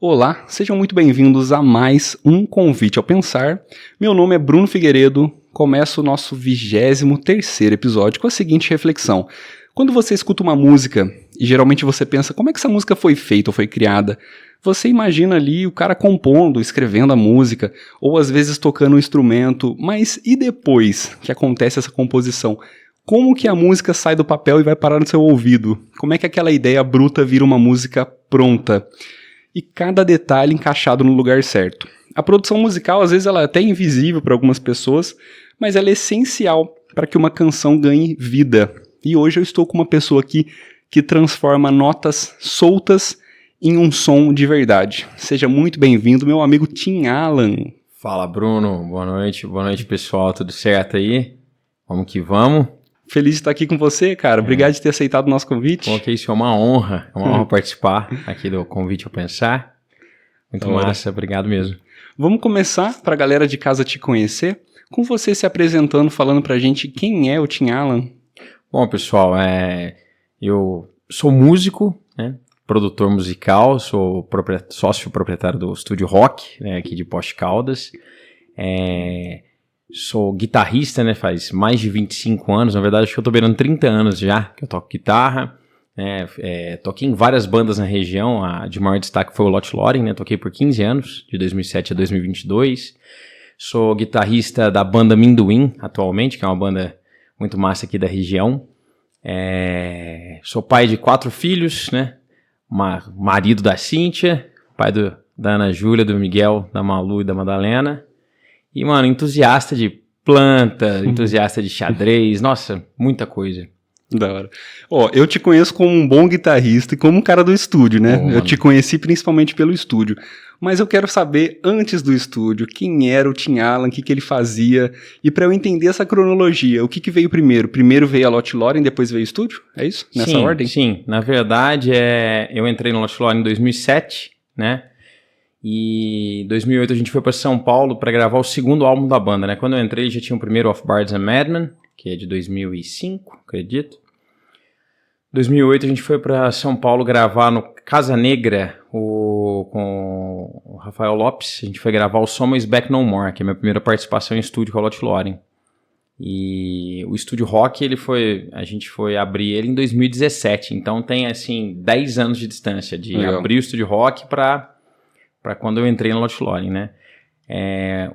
Olá, sejam muito bem-vindos a mais um Convite ao Pensar. Meu nome é Bruno Figueiredo, começa o nosso 23º episódio com a seguinte reflexão. Quando você escuta uma música, e geralmente você pensa como é que essa música foi feita ou foi criada, você imagina ali o cara compondo, escrevendo a música, ou às vezes tocando um instrumento, mas e depois que acontece essa composição? Como que a música sai do papel e vai parar no seu ouvido? Como é que aquela ideia bruta vira uma música pronta? E cada detalhe encaixado no lugar certo. A produção musical, às vezes, ela é até invisível para algumas pessoas, mas ela é essencial para que uma canção ganhe vida. E hoje eu estou com uma pessoa aqui que transforma notas soltas em um som de verdade. Seja muito bem-vindo, meu amigo Tim Alan. Fala, Bruno. Boa noite, pessoal. Tudo certo aí? Vamos que vamos. Feliz de estar aqui com você, cara. Obrigado de ter aceitado o nosso convite. Bom, que isso é uma honra participar aqui do Convite ao Pensar. Muito massa, obrigado mesmo. Vamos começar, para a galera de casa te conhecer, com você se apresentando, falando pra gente quem é o Tim Alan. Bom, pessoal, eu sou músico, né? Produtor musical, sou sócio proprietário do Estúdio Rock, né, aqui de Poste Caldas. Sou guitarrista, né, faz mais de 25 anos, na verdade acho que eu tô beirando 30 anos já que eu toco guitarra, toquei em várias bandas na região, a de maior destaque foi o Lot Loreen, né, toquei por 15 anos, de 2007 a 2022, sou guitarrista da banda Minduim atualmente, que é uma banda muito massa aqui da região, sou pai de 4 filhos, né, marido da Cíntia, pai da Ana Júlia, do Miguel, da Malu e da Madalena. E, mano, entusiasta de planta, entusiasta de xadrez, nossa, muita coisa. Da hora. Eu te conheço como um bom guitarrista e como um cara do estúdio, né? Eu te conheci principalmente pelo estúdio. Mas eu quero saber, antes do estúdio, quem era o Tim Alan, o que ele fazia. E pra eu entender essa cronologia, o que veio primeiro? Primeiro veio a Lot Loreen, depois veio o estúdio? É isso? Nessa ordem? Sim. Na verdade, eu entrei no Lot Loreen em 2007, né? E em 2008 a gente foi para São Paulo para gravar o segundo álbum da banda, né? Quando eu entrei já tinha o primeiro Of Bards and Madmen, que é de 2005, acredito. Em 2008 a gente foi para São Paulo gravar no Casa Negra com o Rafael Lopes. A gente foi gravar o Someone's Back No More, que é a minha primeira participação em estúdio com a Lot Loreen. E o Estúdio Rock, a gente foi abrir ele em 2017, então tem assim 10 anos de distância de abrir o Estúdio Rock para quando eu entrei na Lot Loreen, né?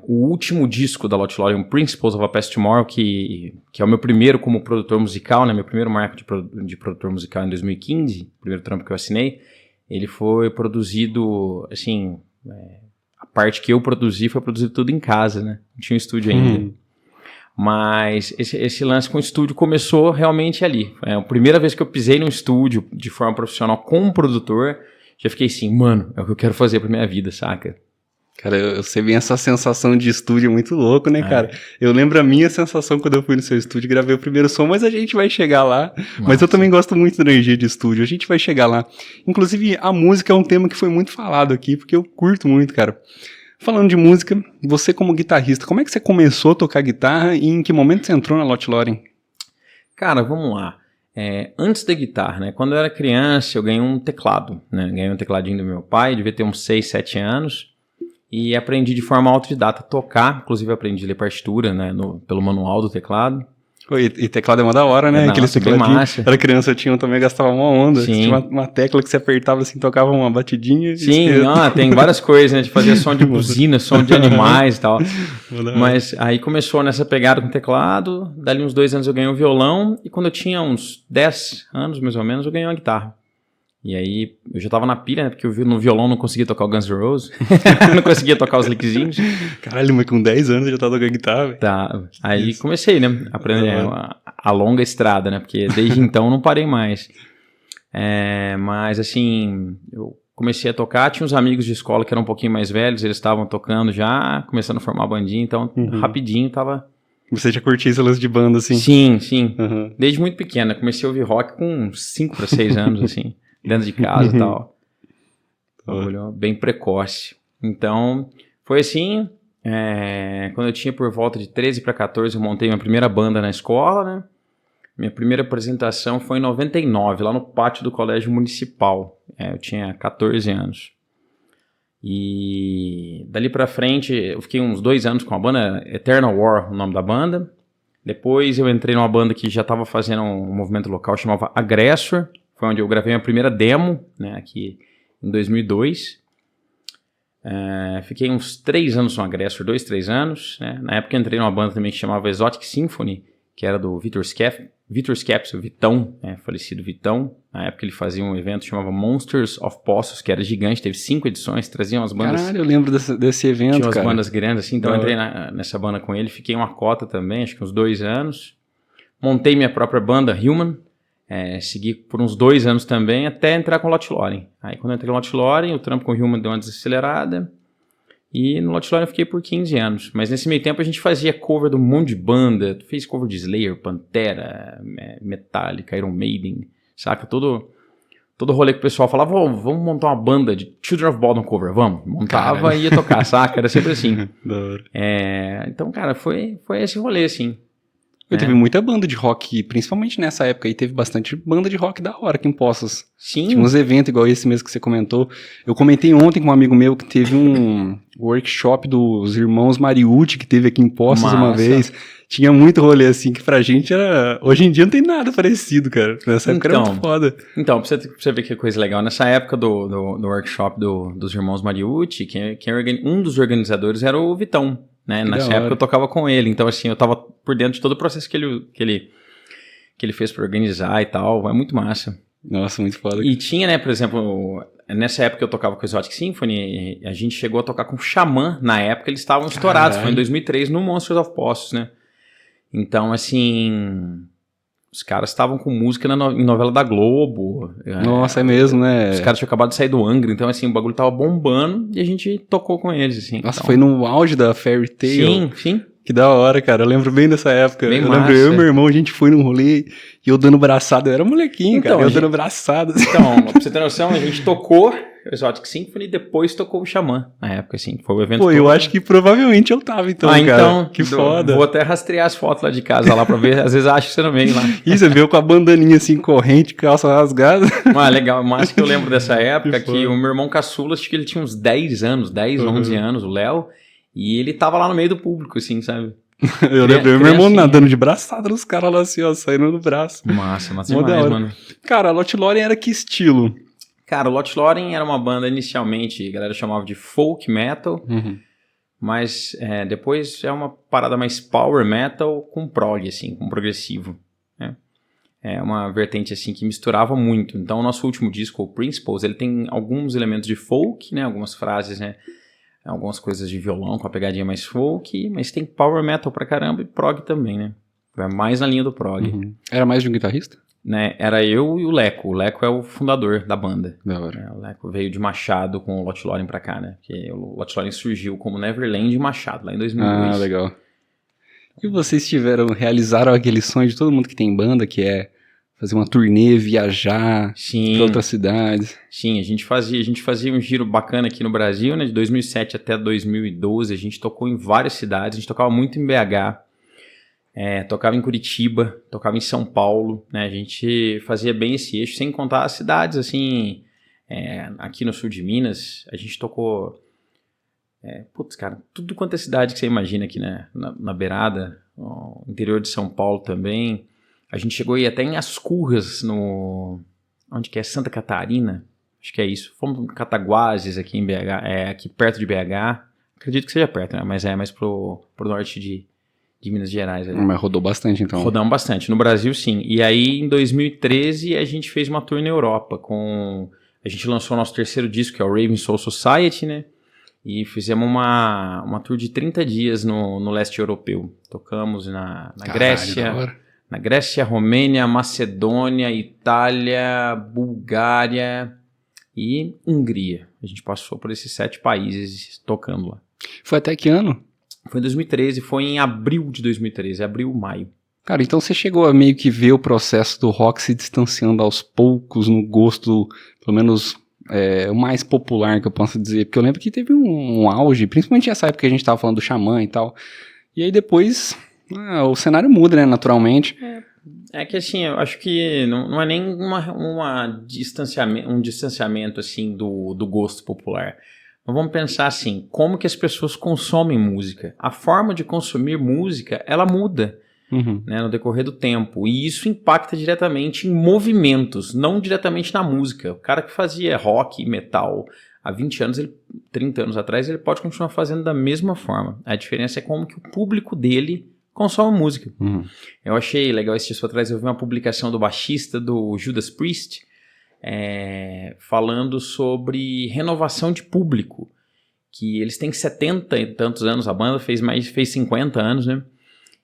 O último disco da Lot Loreen, Principles of a Past Tomorrow, que é o meu primeiro como produtor musical, né? Meu primeiro marco de produtor musical em 2015, o primeiro trampo que eu assinei, ele foi produzido, assim, a parte que eu produzi foi produzido tudo em casa, né? Não tinha um estúdio ainda. Mas esse lance com o estúdio começou realmente ali. A primeira vez que eu pisei num estúdio de forma profissional como produtor, já fiquei assim, mano, é o que eu quero fazer pra minha vida, saca? Cara, eu sei bem essa sensação de estúdio muito louco, né, cara? Eu lembro a minha sensação quando eu fui no seu estúdio, gravei o primeiro som, mas a gente vai chegar lá. Nossa. Mas eu também gosto muito da energia de estúdio, a gente vai chegar lá. Inclusive, a música é um tema que foi muito falado aqui, porque eu curto muito, cara. Falando de música, você como guitarrista, como é que você começou a tocar guitarra e em que momento você entrou na Lot Loreen? Cara, vamos lá. Antes da guitarra, né? Quando eu era criança, eu ganhei um teclado, né? Ganhei um tecladinho do meu pai, devia ter uns 6, 7 anos. E aprendi de forma autodidata a tocar, inclusive aprendi a ler partitura, né? Pelo manual do teclado. E teclado é uma da hora, né? Aqueles tecladinhos. Era criança, eu tinha também, gastava uma onda. Sim. Tinha uma tecla que você apertava assim, tocava uma batidinha. Sim, tem várias coisas, né? De fazer som de buzina, som de animais e tal. Mas aí começou nessa pegada com o teclado, dali uns 2 anos eu ganhei um violão, e quando eu tinha uns 10 anos, mais ou menos, eu ganhei uma guitarra. E aí, eu já tava na pilha, né? Porque eu no violão não conseguia tocar o Guns N' Roses. Não conseguia tocar os lickzinhos. Caralho, mas com 10 anos eu já tava tocando guitarra, velho. Tá, aí comecei, né? Aprender a longa estrada, né? Porque desde então não parei mais. Mas assim, eu comecei a tocar, tinha uns amigos de escola que eram um pouquinho mais velhos, eles estavam tocando já, começando a formar bandinha, então rapidinho tava... Você já curtia esse lance de banda, assim? Sim. Desde muito pequena, comecei a ouvir rock com 5 para 6 anos, assim. Dentro de casa e tal. Bem precoce. Então, foi assim. Quando eu tinha por volta de 13 para 14, eu montei minha primeira banda na escola, né? Minha primeira apresentação foi em 99, lá no pátio do Colégio Municipal. Eu tinha 14 anos. E dali pra frente, eu fiquei uns 2 anos com a banda, Eternal War, o nome da banda. Depois eu entrei numa banda que já estava fazendo um movimento local, chamava Aggressor. Foi onde eu gravei minha primeira demo, né, aqui em 2002. Fiquei uns 3 anos no Aggressor, 2, 3 anos. Né? Na época eu entrei numa banda também que chamava Exotic Symphony, que era do Vitor Skeps, o Vitão, falecido Vitão. Na época ele fazia um evento que chamava Monsters of Poços, que era gigante, teve 5 edições, trazia umas bandas... Caralho, eu lembro desse evento, tinha umas cara. bandas grandes assim, então eu entrei nessa banda com ele, fiquei uma cota também, acho que uns 2 anos. Montei minha própria banda, Human, segui por uns 2 anos também, até entrar com o Lot Lorem. Aí quando eu entrei no Lot Lorem, o trampo com o Human deu uma desacelerada, e no Lot Lorem eu fiquei por 15 anos. Mas nesse meio tempo a gente fazia cover de um monte de banda, fez cover de Slayer, Pantera, Metallica, Iron Maiden, saca? Todo rolê que o pessoal falava, vamos montar uma banda de Children of Bodom cover, vamos. Montava e ia tocar, saca? Era sempre assim. Da hora. Então, cara, foi esse rolê, assim. Teve muita banda de rock, principalmente nessa época aí, teve bastante banda de rock da hora aqui em Poços. Sim. Tinha uns eventos igual esse mesmo que você comentou. Eu comentei ontem com um amigo meu que teve um workshop dos irmãos Mariucci, que teve aqui em Poços uma vez. Tinha muito rolê assim, que pra gente era... Hoje em dia não tem nada parecido, cara. Nessa época era muito foda. Então, pra você ver que coisa legal, nessa época do workshop dos irmãos Mariucci, um dos organizadores era o Vitão. Né? Nessa época eu tocava com ele, então assim, eu tava por dentro de todo o processo que ele fez pra organizar e tal, é muito massa. Nossa, muito foda. E tinha, né, por exemplo, nessa época eu tocava com o Exotic Symphony, a gente chegou a tocar com o Xamã, na época eles estavam estourados, foi em 2003 no Monsters of Poços, né? Então, assim, os caras estavam com música em novela da Globo. Nossa, é mesmo, né? Os caras tinham acabado de sair do Angra, então assim, o bagulho tava bombando e a gente tocou com eles, assim. Nossa, então... foi no auge da Fairy Tail. Sim. Que da hora, cara. Eu lembro bem dessa época. Bem lembro eu e meu irmão, a gente foi num rolê e eu dando braçada. Eu era molequinho, então, cara. Eu dando braçada. Então, pra você ter noção, a gente tocou Exotic Symphony e depois tocou o Xamã. Na época, assim, foi o evento. Pô, eu acho que provavelmente eu tava, então, cara. Então, que foda. Vou até rastrear as fotos lá de casa lá pra ver. Às vezes acho que você não vem lá. E você veio com a bandaninha assim, corrente, calça rasgada. Legal. Mas que eu lembro dessa época que o meu irmão caçula, acho que ele tinha uns 10 anos, 11 anos, o Léo. E ele tava lá no meio do público, assim, sabe? Eu lembro meu irmão nadando de braçada nos caras lá assim, ó, saindo do braço. Massa demais, mano. Cara, a Lot Lorem era que estilo? Cara, o Lot Lorem era uma banda inicialmente, a galera chamava de folk metal, mas depois é uma parada mais power metal com prog, assim, com progressivo. Né? É uma vertente, assim, que misturava muito. Então, o nosso último disco, o Principles, ele tem alguns elementos de folk, né, algumas frases, né, algumas coisas de violão com a pegadinha mais folk, mas tem power metal pra caramba e prog também, né? Vai mais na linha do prog. Era mais de um guitarrista? Né? Era eu e o Leco. O Leco é o fundador da banda. Da hora. O Leco veio de Machado com o Lot Lorem pra cá, né? Porque o Lot Lorem surgiu como Neverland e Machado, lá em 2002. Ah, legal. E vocês realizaram aquele sonho de todo mundo que tem banda, que é fazer uma turnê, viajar para outras cidades. Sim, a gente fazia um giro bacana aqui no Brasil, né? De 2007 até 2012, a gente tocou em várias cidades, a gente tocava muito em BH, tocava em Curitiba, tocava em São Paulo, né? A gente fazia bem esse eixo, sem contar as cidades, assim, aqui no sul de Minas, a gente tocou, cara, tudo quanto é cidade que você imagina aqui, né? Na beirada, no interior de São Paulo também. A gente chegou aí até em Ascurras, onde que é? Santa Catarina, acho que é isso. Fomos em Cataguases, aqui em BH, aqui perto de BH. Acredito que seja perto, né? Mas é mais pro norte de Minas Gerais. Ali. Mas rodou bastante, então. Rodamos bastante. No Brasil, sim. E aí, em 2013, a gente fez uma tour na Europa. A gente lançou o nosso terceiro disco, que é o Raven Soul Society, né? E fizemos uma tour de 30 dias no leste europeu. Tocamos na Grécia... Na Grécia, Romênia, Macedônia, Itália, Bulgária e Hungria. A gente passou por esses 7 países tocando lá. Foi até que ano? Foi em 2013, foi em abril de 2013, abril, maio. Cara, então você chegou a meio que ver o processo do rock se distanciando aos poucos no gosto, pelo menos o mais popular que eu posso dizer. Porque eu lembro que teve um auge, principalmente nessa época que a gente tava falando do Xamã e tal. E aí depois... o cenário muda, né, naturalmente. É que assim, eu acho que não é nem um distanciamento assim do gosto popular, Então vamos pensar assim, como que as pessoas consomem música? A forma de consumir música, ela muda, né, no decorrer do tempo. E isso impacta diretamente em movimentos, não diretamente na música. O cara que fazia rock e metal há 20 anos, 30 anos atrás, ele pode continuar fazendo da mesma forma. A diferença é como que o público dele consome música. Eu achei legal esse dia atrás, eu vi uma publicação do baixista do Judas Priest, falando sobre renovação de público, que eles têm 70 e tantos anos, a banda fez 50 anos, né?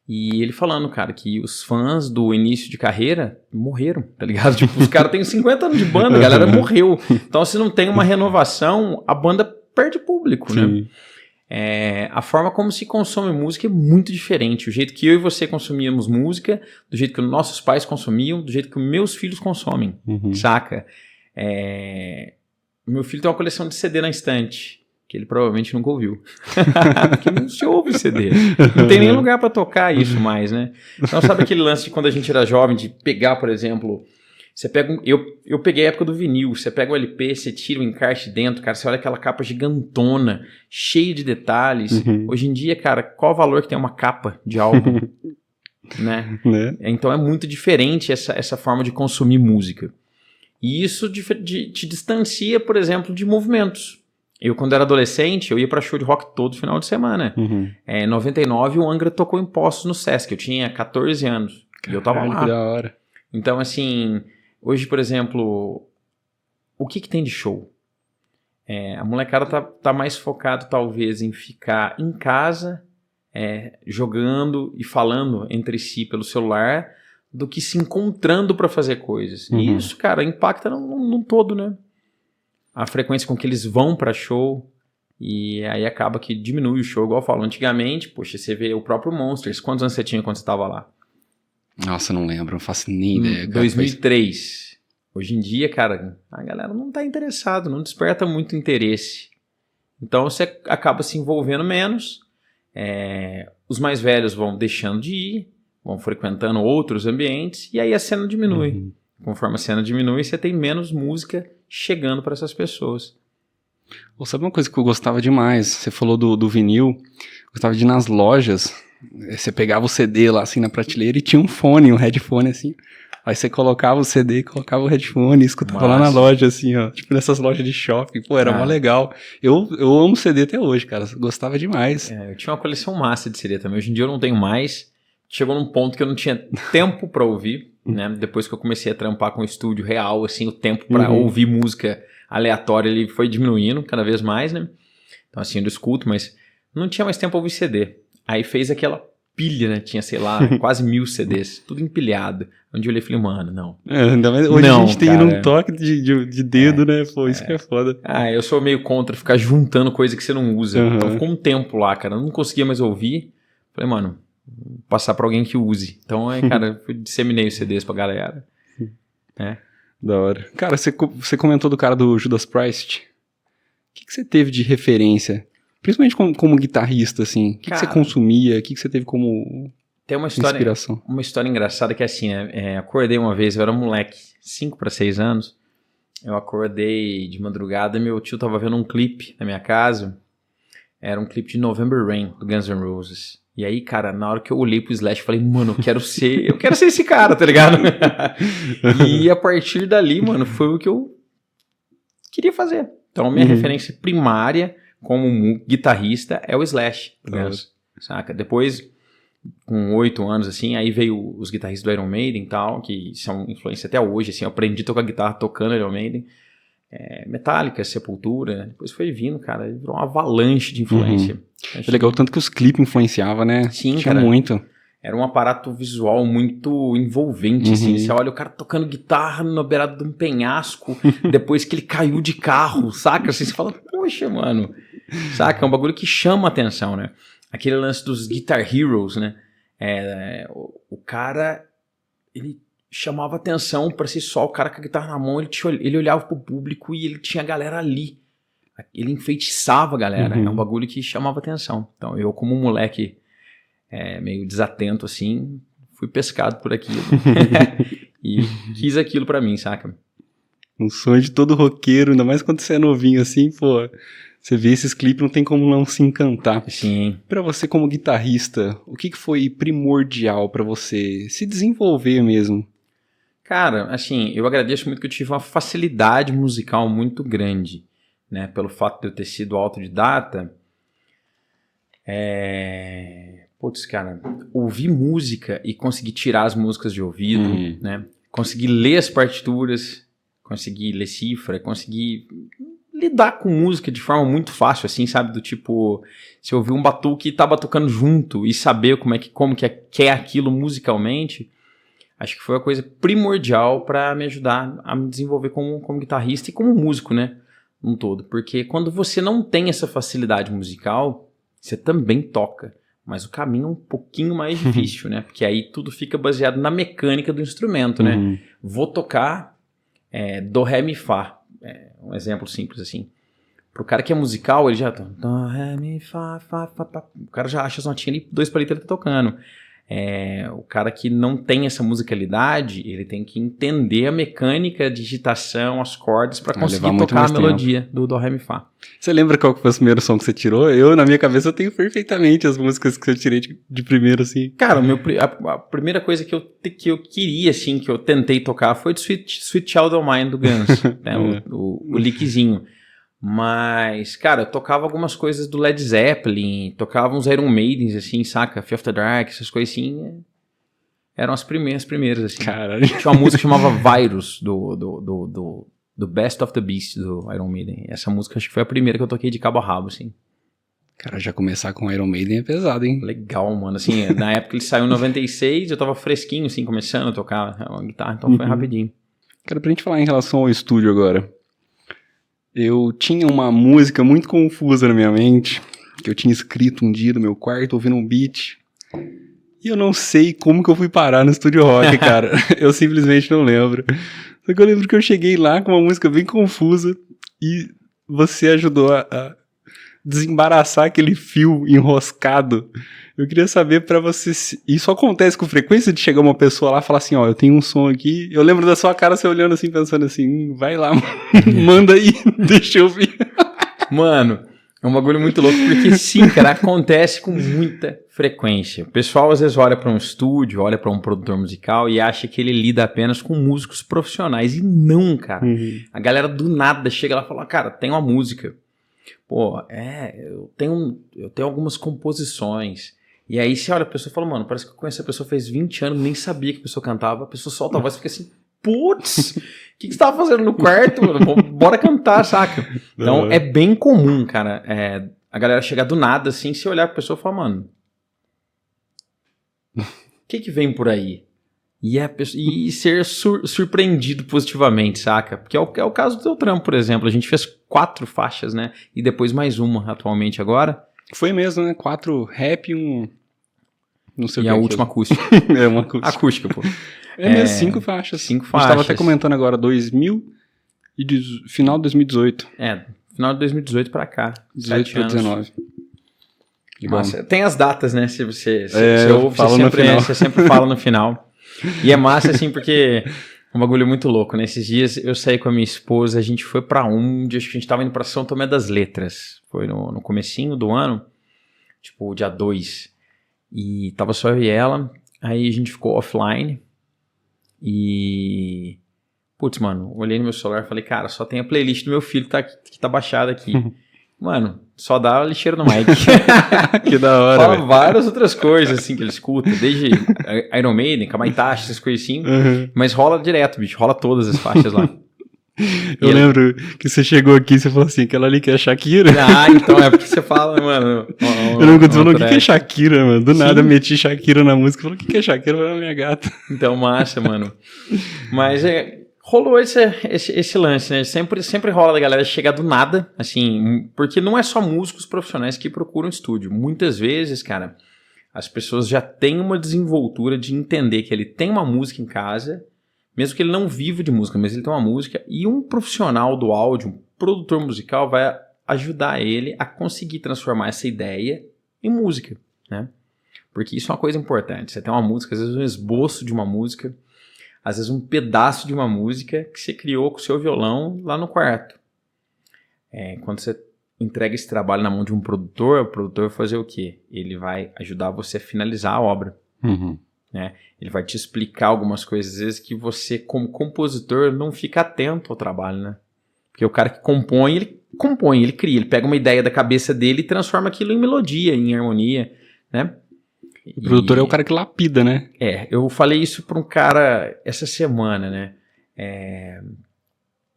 E ele falando, cara, que os fãs do início de carreira morreram, tá ligado? Tipo, os caras têm 50 anos de banda, a galera morreu. Então, se não tem uma renovação, a banda perde público, né? A forma como se consome música é muito diferente. O jeito que eu e você consumíamos música, do jeito que os nossos pais consumiam, do jeito que os meus filhos consomem, saca? Meu filho tem uma coleção de CD na estante, que ele provavelmente nunca ouviu. Porque não se ouve CD. Não tem nem lugar pra tocar isso mais, né? Então, sabe aquele lance de quando a gente era jovem, de pegar, por exemplo... Você pega eu peguei a época do vinil, você pega o LP, você tira o encarte dentro, cara, você olha aquela capa gigantona, cheia de detalhes. Hoje em dia, cara, qual o valor que tem uma capa de álbum? Né? Então é muito diferente essa forma de consumir música. E isso te distancia, por exemplo, de movimentos. Eu, quando era adolescente, eu ia pra show de rock todo final de semana. Em 99, o Angra tocou em Poços no Sesc. Eu tinha 14 anos. E eu tava lá. Que da hora. Então, assim... Hoje, por exemplo, o que tem de show? A molecada tá mais focado, talvez, em ficar em casa, jogando e falando entre si pelo celular, do que se encontrando para fazer coisas. E isso, cara, impacta num todo, né? A frequência com que eles vão para show, e aí acaba que diminui o show, igual eu falo. Antigamente, poxa, você vê o próprio Monsters. Quantos anos você tinha quando você estava lá? Nossa, não lembro, não faço nem ideia. 2003. Hoje em dia, cara, a galera não tá interessada, não desperta muito interesse. Então você acaba se envolvendo menos, os mais velhos vão deixando de ir, vão frequentando outros ambientes, e aí a cena diminui. Conforme a cena diminui, você tem menos música chegando para essas pessoas. Sabe uma coisa que eu gostava demais? Você falou do vinil, gostava de ir nas lojas... Você pegava o CD lá assim na prateleira e tinha um fone, um headphone assim. Aí você colocava o CD, colocava o headphone e escutava lá na loja assim, ó. Tipo nessas lojas de shopping. Pô, era mó legal. Eu amo CD até hoje, cara. Gostava demais. Eu tinha uma coleção massa de CD também. Hoje em dia eu não tenho mais. Chegou num ponto que eu não tinha tempo pra ouvir, né? Depois que eu comecei a trampar com o estúdio real, assim, o tempo pra ouvir música aleatória ele foi diminuindo cada vez mais, né? Então assim, eu escuto, mas não tinha mais tempo pra ouvir CD. Aí fez aquela pilha, né? Tinha, sei lá, quase 1000 CDs. Tudo empilhado. Onde eu olhei e falei, mano, não. Ainda mais hoje a gente tem um toque de dedo, né? Pô, isso que é foda. Eu sou meio contra ficar juntando coisa que você não usa. Então ficou um tempo lá, cara. Eu não conseguia mais ouvir. Falei, mano, vou passar pra alguém que use. Então, cara, eu disseminei os CDs pra galera. Da hora. Cara, você comentou do cara do Judas Priest. O que você teve de referência? Principalmente como guitarrista, assim. O que você consumia? O que você teve como tem uma história, inspiração? Uma história engraçada que é assim, acordei uma vez, eu era moleque, 5 para 6 anos. Eu acordei de madrugada e meu tio tava vendo um clipe na minha casa. Era um clipe de November Rain, do Guns N' Roses. E aí, cara, na hora que eu olhei pro Slash, eu falei, mano, eu quero ser esse cara, tá ligado? E a partir dali, mano, foi o que eu queria fazer. Então, minha referência primária como guitarrista é o Slash, saca? Depois, com 8 anos, assim, aí veio os guitarristas do Iron Maiden e tal, que são influência até hoje, assim, eu aprendi a tocar guitarra tocando Iron Maiden, Metallica, Sepultura, depois foi vindo, cara, virou uma avalanche de influência. É legal tanto que os clipes influenciavam, né? Sim, tinha cara, muito. Era um aparato visual muito envolvente, assim. Você olha o cara tocando guitarra na beirada de um penhasco, depois que ele caiu de carro, saca? Assim, você fala, poxa, mano, saca? É um bagulho que chama a atenção, né? Aquele lance dos Guitar Heroes, né? O cara, ele chamava atenção pra si só, o cara com a guitarra na mão, ele olhava pro público e ele tinha a galera ali. Ele enfeitiçava a galera. É um bagulho que chamava atenção. Então, eu como um moleque meio desatento, assim, fui pescado por aquilo. E quis aquilo pra mim, saca? Um sonho de todo roqueiro, ainda mais quando você é novinho, assim, pô. Você vê esses clipes, não tem como não se encantar. Sim. Pra você como guitarrista, o que foi primordial pra você se desenvolver mesmo? Cara, assim, eu agradeço muito que eu tive uma facilidade musical muito grande, né? Pelo fato de eu ter sido autodidata. Putz, cara, ouvir música e conseguir tirar as músicas de ouvido, né? Conseguir ler as partituras, conseguir ler cifra, conseguir lidar com música de forma muito fácil, assim, sabe? Do tipo, se ouvir um batuque e tá batucando junto e saber como que é aquilo musicalmente, acho que foi a coisa primordial para me ajudar a me desenvolver como guitarrista e como músico, né? Um todo. Porque quando você não tem essa facilidade musical, você também toca. Mas o caminho é um pouquinho mais difícil, né? Porque aí tudo fica baseado na mecânica do instrumento, né? Vou tocar do, ré, mi, fá. Um exemplo simples assim. Pro cara que é musical, ele já tá do, ré, mi, fá, fá, fá, fá. O cara já acha as notinhas ali, 2 palitos ele tá tocando. O cara que não tem essa musicalidade, ele tem que entender a mecânica, a digitação, as cordas para conseguir tocar a melodia do Dó, Ré, Mi, Fá. Você lembra qual foi o primeiro som que você tirou? Eu, na minha cabeça, eu tenho perfeitamente as músicas que eu tirei de primeiro, assim. Cara, a primeira coisa que eu queria, assim, que eu tentei tocar foi de Sweet Child O' Mine do Guns, né, o lickzinho. Mas, cara, eu tocava algumas coisas do Led Zeppelin, tocava uns Iron Maidens, assim, saca? Fear of the Dark, essas coisas assim. Eram as primeiras, assim. Caralho. Tinha uma música que chamava Virus, do Best of the Beast, do Iron Maiden. Essa música acho que foi a primeira que eu toquei de cabo a rabo, assim. Cara, já começar com Iron Maiden é pesado, hein? Legal, mano. Assim, na época ele saiu em 96, eu tava fresquinho, assim, começando a tocar uma guitarra, então foi rapidinho. Cara, pra gente falar em relação ao estúdio agora. Eu tinha uma música muito confusa na minha mente, que eu tinha escrito um dia no meu quarto, ouvindo um beat. E eu não sei como que eu fui parar no Estúdio Rock, cara. Eu simplesmente não lembro. Só que eu lembro que eu cheguei lá com uma música bem confusa e você ajudou a desembaraçar aquele fio enroscado. Eu queria saber pra você se... Isso acontece com frequência de chegar uma pessoa lá e falar assim, ó, eu tenho um som aqui. Eu lembro da sua cara, você olhando assim, pensando assim, vai lá, manda aí, deixa eu ver. Mano, é um bagulho muito louco, porque sim, cara, acontece com muita frequência. O pessoal às vezes olha pra um estúdio, olha pra um produtor musical e acha que ele lida apenas com músicos profissionais. E não, cara. A galera do nada chega lá e fala, cara, tem uma música. Pô, eu tenho algumas composições. E aí você olha a pessoa e fala, mano, parece que eu conheço a pessoa faz 20 anos, nem sabia que a pessoa cantava, a pessoa solta a voz e fica assim, putz, o que você tava fazendo no quarto, mano? Bora cantar, saca? Então é bem comum, cara, a galera chegar do nada assim, se olhar pra pessoa e falar, mano, o que vem por aí? E ser surpreendido positivamente, saca? Porque é o caso do teu trampo, por exemplo. A gente fez 4 faixas, né? E depois mais uma atualmente agora. Foi mesmo, né? 4 rap e um... Não sei o que. E a última acústica. Uma acústica. Acústica, pô. É mesmo, 5 faixas. 5 faixas. faixas. A gente tava até comentando agora, final de 2018. Final de 2018 pra cá. 18 pra 19. Massa. Tem as datas, né? Se você ouve, você sempre fala no final. E é massa, assim, porque é um bagulho muito louco, né? Esses dias eu saí com a minha esposa, a gente foi pra acho que a gente tava indo pra São Tomé das Letras. Foi no comecinho do ano, tipo dia 2. E tava só eu e ela, aí a gente ficou offline. E... Putz, mano, olhei no meu celular e falei, cara, só tem a playlist do meu filho que tá baixada aqui. Mano, só dá lixeira no mic. Que da hora, fala várias outras coisas, assim, que ele escuta. Desde Iron Maiden, Kamaitachi, essas coisas assim. Mas rola direto, bicho. Rola todas as faixas lá. Eu lembro que você chegou aqui e você falou assim, aquela ali que é Shakira. Ah, então é porque você fala, mano. Eu lembro quando você falou, o que é Shakira, mano? Do nada meti Shakira na música. Falou, o que é Shakira? Foi a minha gata. Então, massa, mano. Mas rolou esse lance, né? Sempre rola da galera chegar do nada, assim, porque não é só músicos profissionais que procuram estúdio. Muitas vezes, cara, as pessoas já têm uma desenvoltura de entender que ele tem uma música em casa, mesmo que ele não viva de música, mas ele tem uma música, e um profissional do áudio, um produtor musical, vai ajudar ele a conseguir transformar essa ideia em música, né? Porque isso é uma coisa importante. Você tem uma música, às vezes um esboço de uma música, às vezes um pedaço de uma música que você criou com o seu violão lá no quarto. Quando você entrega esse trabalho na mão de um produtor, o produtor vai fazer o quê? Ele vai ajudar você a finalizar a obra. Né? Ele vai te explicar algumas coisas, às vezes, que você, como compositor, não fica atento ao trabalho, né? Porque o cara que compõe, ele cria, ele pega uma ideia da cabeça dele e transforma aquilo em melodia, em harmonia, né? O produtor é o cara que lapida, né? Eu falei isso para um cara essa semana, né?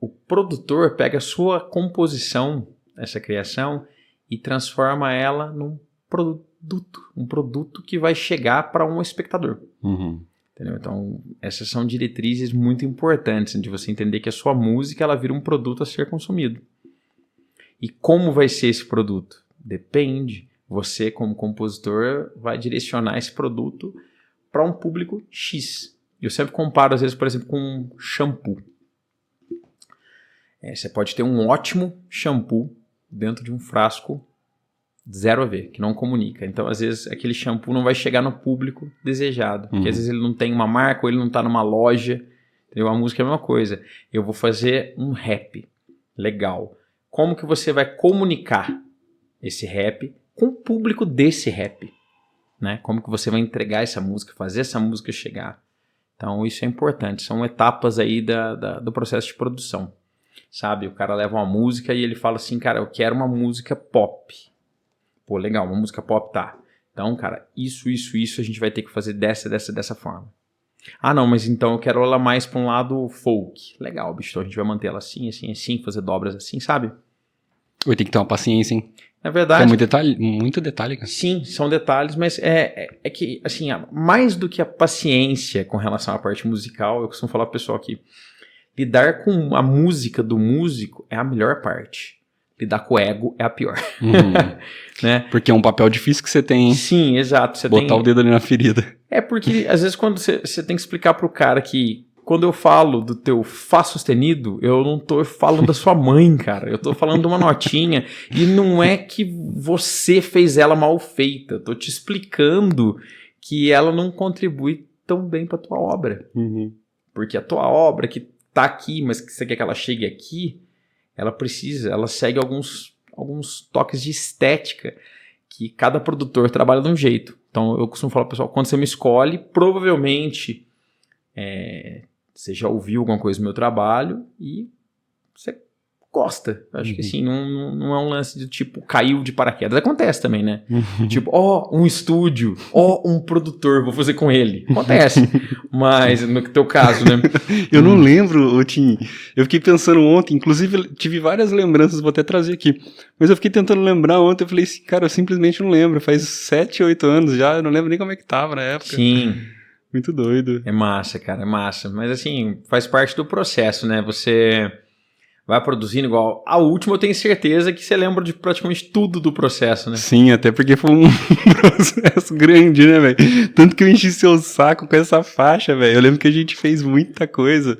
O produtor pega a sua composição, essa criação, e transforma ela num produto. Um produto que vai chegar para um espectador. Entendeu? Então, essas são diretrizes muito importantes, de você entender que a sua música ela vira um produto a ser consumido. E como vai ser esse produto? Depende. Você, como compositor, vai direcionar esse produto para um público X. Eu sempre comparo, às vezes, por exemplo, com um shampoo. Você pode ter um ótimo shampoo dentro de um frasco 0 a ver, que não comunica. Então, às vezes, aquele shampoo não vai chegar no público desejado. Porque, às vezes, ele não tem uma marca ou ele não está numa loja. Entendeu? A música é a mesma coisa. Eu vou fazer um rap. Legal. Como que você vai comunicar esse rap com o público desse rap? Né? Como que você vai entregar essa música, fazer essa música chegar? Então, isso é importante. São etapas aí do processo de produção. Sabe? O cara leva uma música e ele fala assim, cara, eu quero uma música pop. Pô, legal, uma música pop, tá. Então, cara, isso a gente vai ter que fazer dessa forma. Ah, não, mas então eu quero ela mais pra um lado folk. Legal, bicho, então a gente vai manter ela assim, fazer dobras assim, sabe? Vai ter que ter uma paciência, hein? Na verdade... É muito detalhe, cara. Sim, são detalhes, mas é que, assim, mais do que a paciência com relação à parte musical, eu costumo falar pro pessoal que lidar com a música do músico é a melhor parte. Lidar com o ego é a pior. Né? Porque é um papel difícil que você tem, hein? Sim, exato. Botar o dedo ali na ferida. É porque, às vezes, quando você tem que explicar pro cara que quando eu falo do teu Fá sustenido, eu não tô falando da sua mãe, cara. Eu tô falando de uma notinha e não é que você fez ela mal feita. Eu tô te explicando que ela não contribui tão bem pra tua obra. Porque a tua obra que tá aqui, mas que você quer que ela chegue aqui, ela segue alguns toques de estética que cada produtor trabalha de um jeito. Então eu costumo falar pro pessoal, quando você me escolhe, provavelmente você já ouviu alguma coisa do meu trabalho e você gosta. Eu acho que assim, não é um lance de tipo, caiu de paraquedas. Acontece também, né? Tipo, um estúdio, um produtor, vou fazer com ele. Acontece. Mas no teu caso, né? Eu não lembro, Tim. Eu fiquei pensando ontem, inclusive tive várias lembranças, vou até trazer aqui. Mas eu fiquei tentando lembrar ontem, eu falei assim, cara, eu simplesmente não lembro. Faz 7, 8 anos já, eu não lembro nem como é que tava na época. Sim. Muito doido. É massa, cara, é massa. Mas assim, faz parte do processo, né? Você vai produzindo igual. A última eu tenho certeza que você lembra de praticamente tudo do processo, né? Sim, até porque foi um processo grande, né, velho? Tanto que eu enchi seu saco com essa faixa, velho. Eu lembro que a gente fez muita coisa.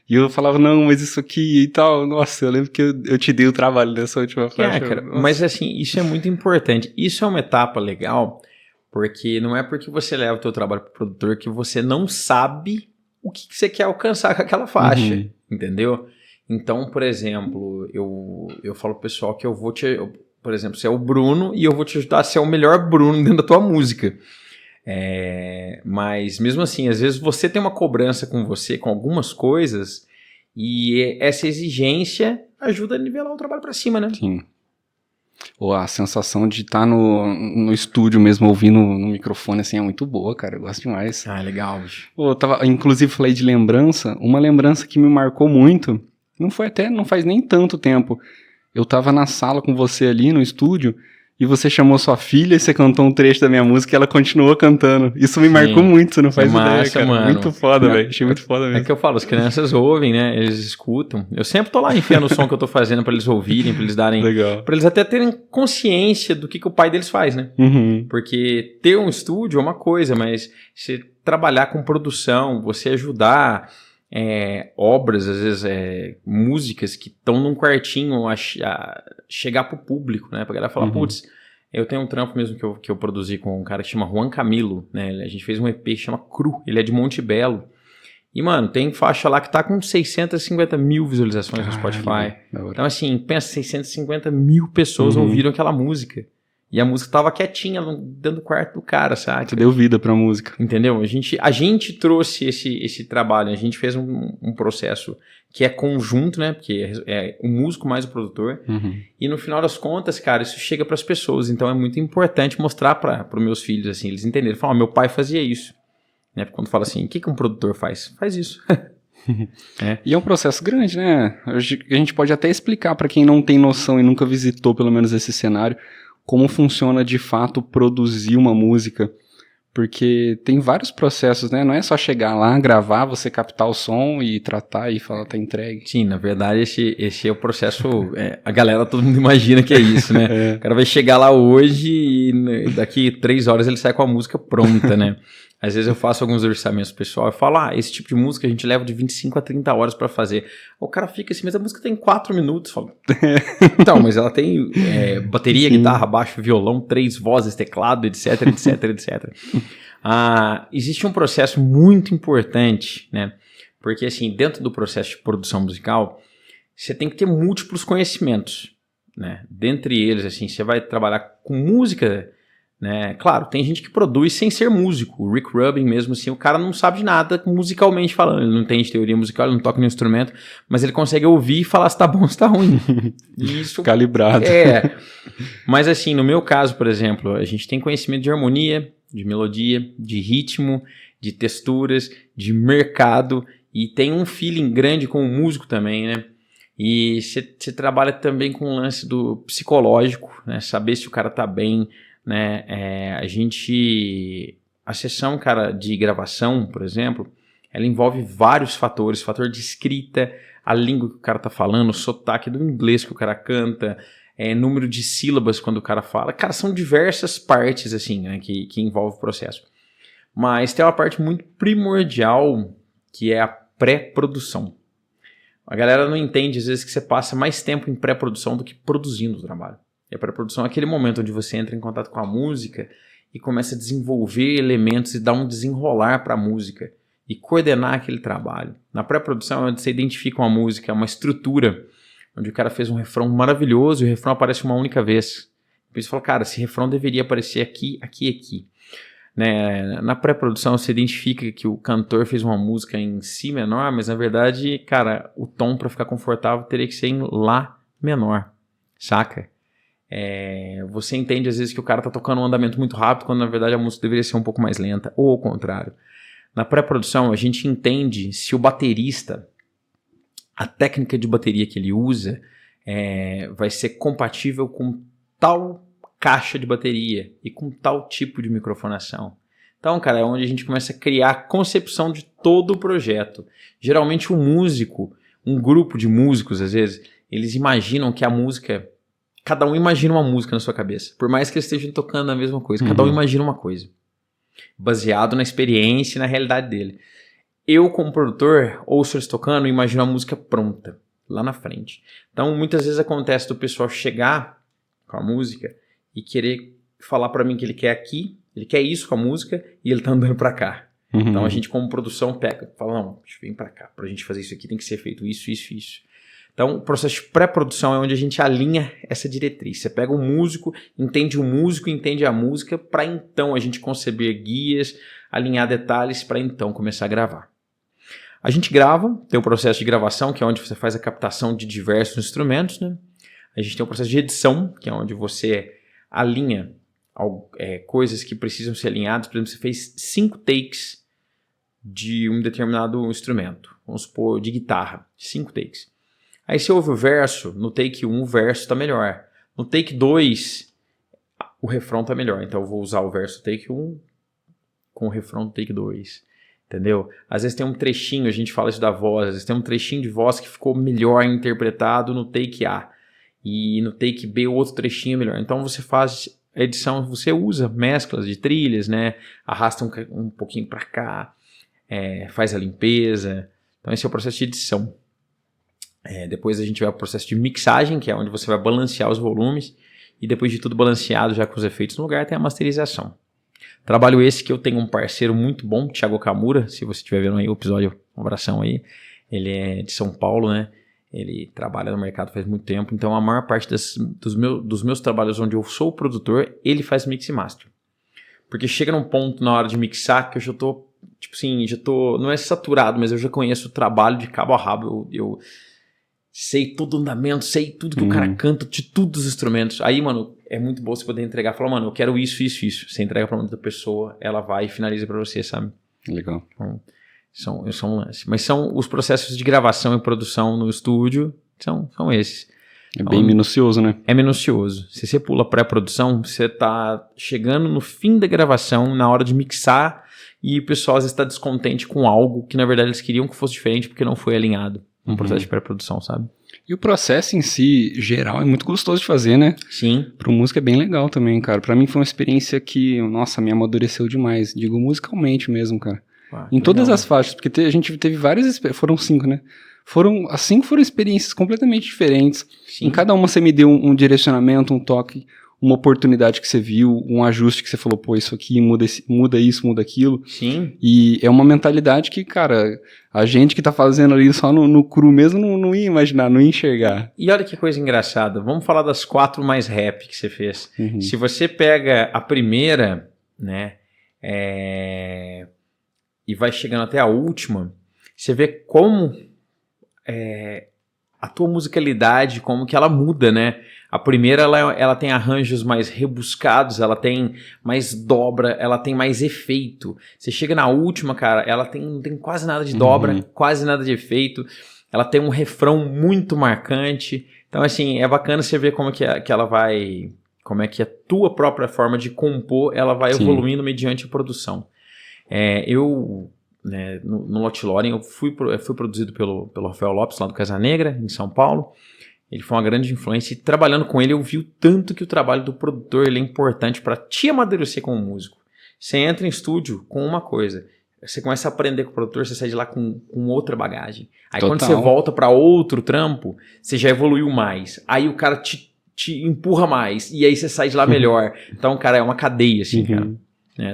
E eu falava, não, mas isso aqui e tal. Nossa, eu lembro que eu te dei o trabalho dessa última faixa. Cara, mas assim, isso é muito importante. Isso é uma etapa legal, porque não é porque você leva o teu trabalho pro produtor que você não sabe o que você quer alcançar com aquela faixa, entendeu? Então, por exemplo, eu falo pro pessoal que por exemplo, você é o Bruno e eu vou te ajudar a ser o melhor Bruno dentro da tua música. Mas mesmo assim, às vezes você tem uma cobrança com você, com algumas coisas, e essa exigência ajuda a nivelar o trabalho pra cima, né? Sim. Ou a sensação de estar no estúdio mesmo, ouvindo no microfone, assim, é muito boa, cara. Eu gosto demais. Ah, legal, bicho. Inclusive, falei de lembrança. Uma lembrança que me marcou muito, não faz nem tanto tempo. Eu tava na sala com você ali no estúdio, e você chamou sua filha e você cantou um trecho da minha música e ela continuou cantando. Isso me marcou muito, você não faz ideia, cara. Mano. Muito foda, velho. Achei muito foda mesmo. É que eu falo, as crianças ouvem, né? Eles escutam. Eu sempre tô lá enfiando o som que eu tô fazendo pra eles ouvirem, pra eles darem... Legal. Pra eles até terem consciência do que o pai deles faz, né? Porque ter um estúdio é uma coisa, mas você trabalhar com produção, você ajudar... obras, às vezes músicas que estão num quartinho a chegar pro público, né? Pra galera falar, putz, eu tenho um trampo mesmo que eu produzi com um cara que chama Juan Camilo, né? A gente fez um EP que chama Cru, ele é de Monte Belo, E, mano, tem faixa lá que tá com 650 mil visualizações no Spotify. Então, assim, pensa, 650 mil pessoas ouviram aquela música. E a música tava quietinha dentro do quarto do cara, sabe? Você deu vida pra música. Entendeu? A gente trouxe esse trabalho, a gente fez um processo que é conjunto, né? Porque é o músico mais o produtor. E no final das contas, cara, isso chega pras pessoas. Então é muito importante mostrar para os meus filhos, assim, eles entenderem. Falam, meu pai fazia isso. Né? Quando fala assim, o que um produtor faz? Faz isso. E é um processo grande, né? A gente pode até explicar para quem não tem noção e nunca visitou pelo menos esse cenário, como funciona de fato produzir uma música, porque tem vários processos, né? Não é só chegar lá, gravar, você captar o som e tratar e falar, tá entregue. Sim, na verdade esse é o processo, a galera, todo mundo imagina que é isso, né? O cara vai chegar lá hoje e daqui 3 horas ele sai com a música pronta, né? Às vezes eu faço alguns orçamentos pessoal, eu falo, esse tipo de música a gente leva de 25 a 30 horas pra fazer. O cara fica assim, mas a música tem 4 minutos. Fala, então, mas ela tem bateria, guitarra, baixo, violão, 3 vozes, teclado, etc, etc, etc. Existe um processo muito importante, né? Porque assim, dentro do processo de produção musical, você tem que ter múltiplos conhecimentos, né? Dentre eles, assim, você vai trabalhar com música, né? Claro, tem gente que produz sem ser músico. O Rick Rubin mesmo assim, o cara não sabe de nada musicalmente falando, ele não tem teoria musical, ele não toca nenhum instrumento, mas ele consegue ouvir e falar se tá bom ou se tá ruim. Isso calibrado. Mas assim, no meu caso, por exemplo, a gente tem conhecimento de harmonia, de melodia, de ritmo, de texturas, de mercado, e tem um feeling grande com o músico também, né? E você trabalha também com o lance do psicológico, né? Saber se o cara tá bem, né? A sessão, cara, de gravação, por exemplo, ela envolve vários fatores, fator de escrita, a língua que o cara tá falando, o sotaque do inglês que o cara canta, número de sílabas quando o cara fala. Cara, são diversas partes, assim, né, que envolve o processo. Mas tem uma parte muito primordial, que é a pré-produção. A galera não entende, às vezes, que você passa mais tempo em pré-produção do que produzindo o trabalho. E a pré-produção é aquele momento onde você entra em contato com a música e começa a desenvolver elementos e dar um desenrolar para a música e coordenar aquele trabalho. Na pré-produção é onde você identifica uma música, uma estrutura, onde o cara fez um refrão maravilhoso e o refrão aparece uma única vez. Depois você fala, cara, esse refrão deveria aparecer aqui, aqui e aqui. Né? Na pré-produção você identifica que o cantor fez uma música em Si menor, mas na verdade, cara, o tom para ficar confortável teria que ser em Lá menor, saca? Você entende às vezes que o cara tá tocando um andamento muito rápido, quando na verdade a música deveria ser um pouco mais lenta, ou ao contrário. Na pré-produção a gente entende se o baterista, a técnica de bateria que ele usa vai ser compatível com tal caixa de bateria e com tal tipo de microfonação. Então, cara, é onde a gente começa a criar a concepção de todo o projeto. Geralmente um músico, um grupo de músicos, às vezes, eles imaginam que a música... Cada um imagina uma música na sua cabeça. Por mais que eles estejam tocando a mesma coisa. Cada um imagina uma coisa. Baseado na experiência e na realidade dele. Eu, como produtor, ouço eles tocando e imagino a música pronta. Lá na frente. Então, muitas vezes acontece do pessoal chegar com a música e querer falar pra mim que ele quer aqui, ele quer isso com a música e ele tá andando pra cá. Então, a gente, como produção, fala, não, vem pra cá. Pra gente fazer isso aqui tem que ser feito isso, isso, isso. Então, o processo de pré-produção é onde a gente alinha essa diretriz. Você pega o músico, entende a música, para então a gente conceber guias, alinhar detalhes, para então começar a gravar. A gente grava, tem o processo de gravação, que é onde você faz a captação de diversos instrumentos, né? A gente tem o processo de edição, que é onde você alinha coisas que precisam ser alinhadas. Por exemplo, você fez 5 takes de um determinado instrumento, vamos supor, de guitarra, 5 takes. Aí você ouve o verso, no take 1 o verso está melhor. No take 2, o refrão está melhor. Então eu vou usar o verso do take 1 com o refrão do take 2. Entendeu? Às vezes tem um trechinho, a gente fala isso da voz, às vezes tem um trechinho de voz que ficou melhor interpretado no take A. E no take B o outro trechinho é melhor. Então você faz a edição, você usa mesclas de trilhas, né? Arrasta um pouquinho para cá, faz a limpeza. Então esse é o processo de edição. Depois a gente vai para o processo de mixagem, que é onde você vai balancear os volumes, e depois de tudo balanceado, já com os efeitos no lugar, tem a masterização. Trabalho esse que eu tenho um parceiro muito bom, Thiago Kamura, se você estiver vendo aí o episódio, um abração aí. Ele é de São Paulo, né? Ele trabalha no mercado faz muito tempo, então a maior parte dos meus trabalhos onde eu sou o produtor, ele faz mix e master. Porque chega num ponto na hora de mixar que eu já tô, tipo assim, não é saturado, mas eu já conheço o trabalho de cabo a rabo, eu sei todo o andamento, sei tudo que o cara canta, de todos os instrumentos. Aí, mano, é muito bom você poder entregar, falar, mano, eu quero isso, isso, isso. Você entrega pra uma outra pessoa, ela vai e finaliza pra você, sabe? Legal. Então, são um lance. Mas são os processos de gravação e produção no estúdio, são esses. É bem minucioso, né? É minucioso. Se você pula pré-produção, você tá chegando no fim da gravação, na hora de mixar, e o pessoal às vezes está descontente com algo que na verdade eles queriam que fosse diferente porque não foi alinhado no processo de pré-produção, sabe? E o processo em si, geral, é muito gostoso de fazer, né? Sim. Pro músico é bem legal também, cara. Pra mim foi uma experiência que, nossa, me amadureceu demais. Digo musicalmente mesmo, cara. Em todas as faixas, porque a gente teve várias, foram 5, né? Foram experiências completamente diferentes. Sim. Em cada uma você me deu um direcionamento, um toque, uma oportunidade que você viu, um ajuste que você falou, pô, isso aqui muda isso, muda aquilo. Sim. E é uma mentalidade que, cara, a gente que tá fazendo ali só no cru mesmo não ia imaginar, não ia enxergar. E olha que coisa engraçada, vamos falar das 4 mais rap que você fez. Se você pega a primeira, né, e vai chegando até a última, você vê como a tua musicalidade, como que ela muda, né? A primeira, ela tem arranjos mais rebuscados, ela tem mais dobra, ela tem mais efeito. Você chega na última, cara, ela não tem quase nada de dobra, quase nada de efeito. Ela tem um refrão muito marcante. Então, assim, é bacana você ver como que ela vai... Como é que a tua própria forma de compor, ela vai evoluindo mediante a produção. Né, no Lot Loren, eu fui produzido pelo Rafael Lopes, lá do Casa Negra, em São Paulo. Ele foi uma grande influência e trabalhando com ele eu vi o tanto que o trabalho do produtor ele é importante para te amadurecer como músico. Você entra em estúdio com uma coisa, você começa a aprender com o produtor, você sai de lá com outra bagagem. Aí quando você volta para outro trampo, você já evoluiu mais. Aí o cara te empurra mais e aí você sai de lá melhor. Então, cara, é uma cadeia assim, cara.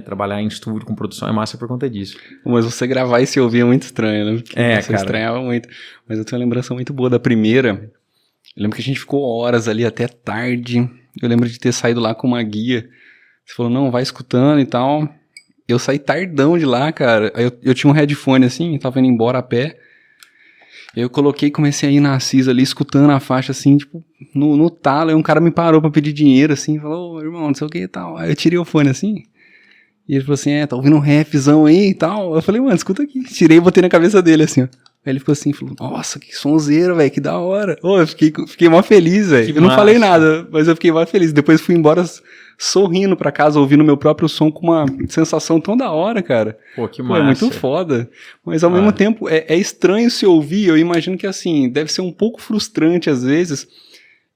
Trabalhar em estúdio com produção é massa por conta disso. Mas você gravar e se ouvir é muito estranho, né? Porque você cara. estranhava muito. Mas eu tenho uma lembrança muito boa da primeira. Eu lembro que a gente ficou horas ali até tarde. Eu lembro de ter saído lá com uma guia. Você falou, não, vai escutando e tal. Eu saí tardão de lá, cara. Aí eu tinha um headphone assim, tava indo embora a pé. Eu coloquei, comecei a ir na Assis ali, escutando a faixa assim, tipo, no talo. Aí um cara me parou pra pedir dinheiro assim, falou, irmão, não sei o que e tal. Aí eu tirei o fone assim. E ele falou assim, tá ouvindo um rapzão aí e tal. Eu falei, mano, escuta aqui. Tirei e botei na cabeça dele assim, ó. Aí ele ficou assim, falou, nossa, que sonzeira, velho, que da hora. Eu fiquei mó feliz, velho. Eu não falei nada, mas eu fiquei mó feliz. Depois fui embora sorrindo pra casa, ouvindo meu próprio som com uma sensação tão da hora, cara. Pô, que massa. É muito foda. Mas ao mesmo tempo, é estranho se ouvir. Eu imagino que, assim, deve ser um pouco frustrante às vezes,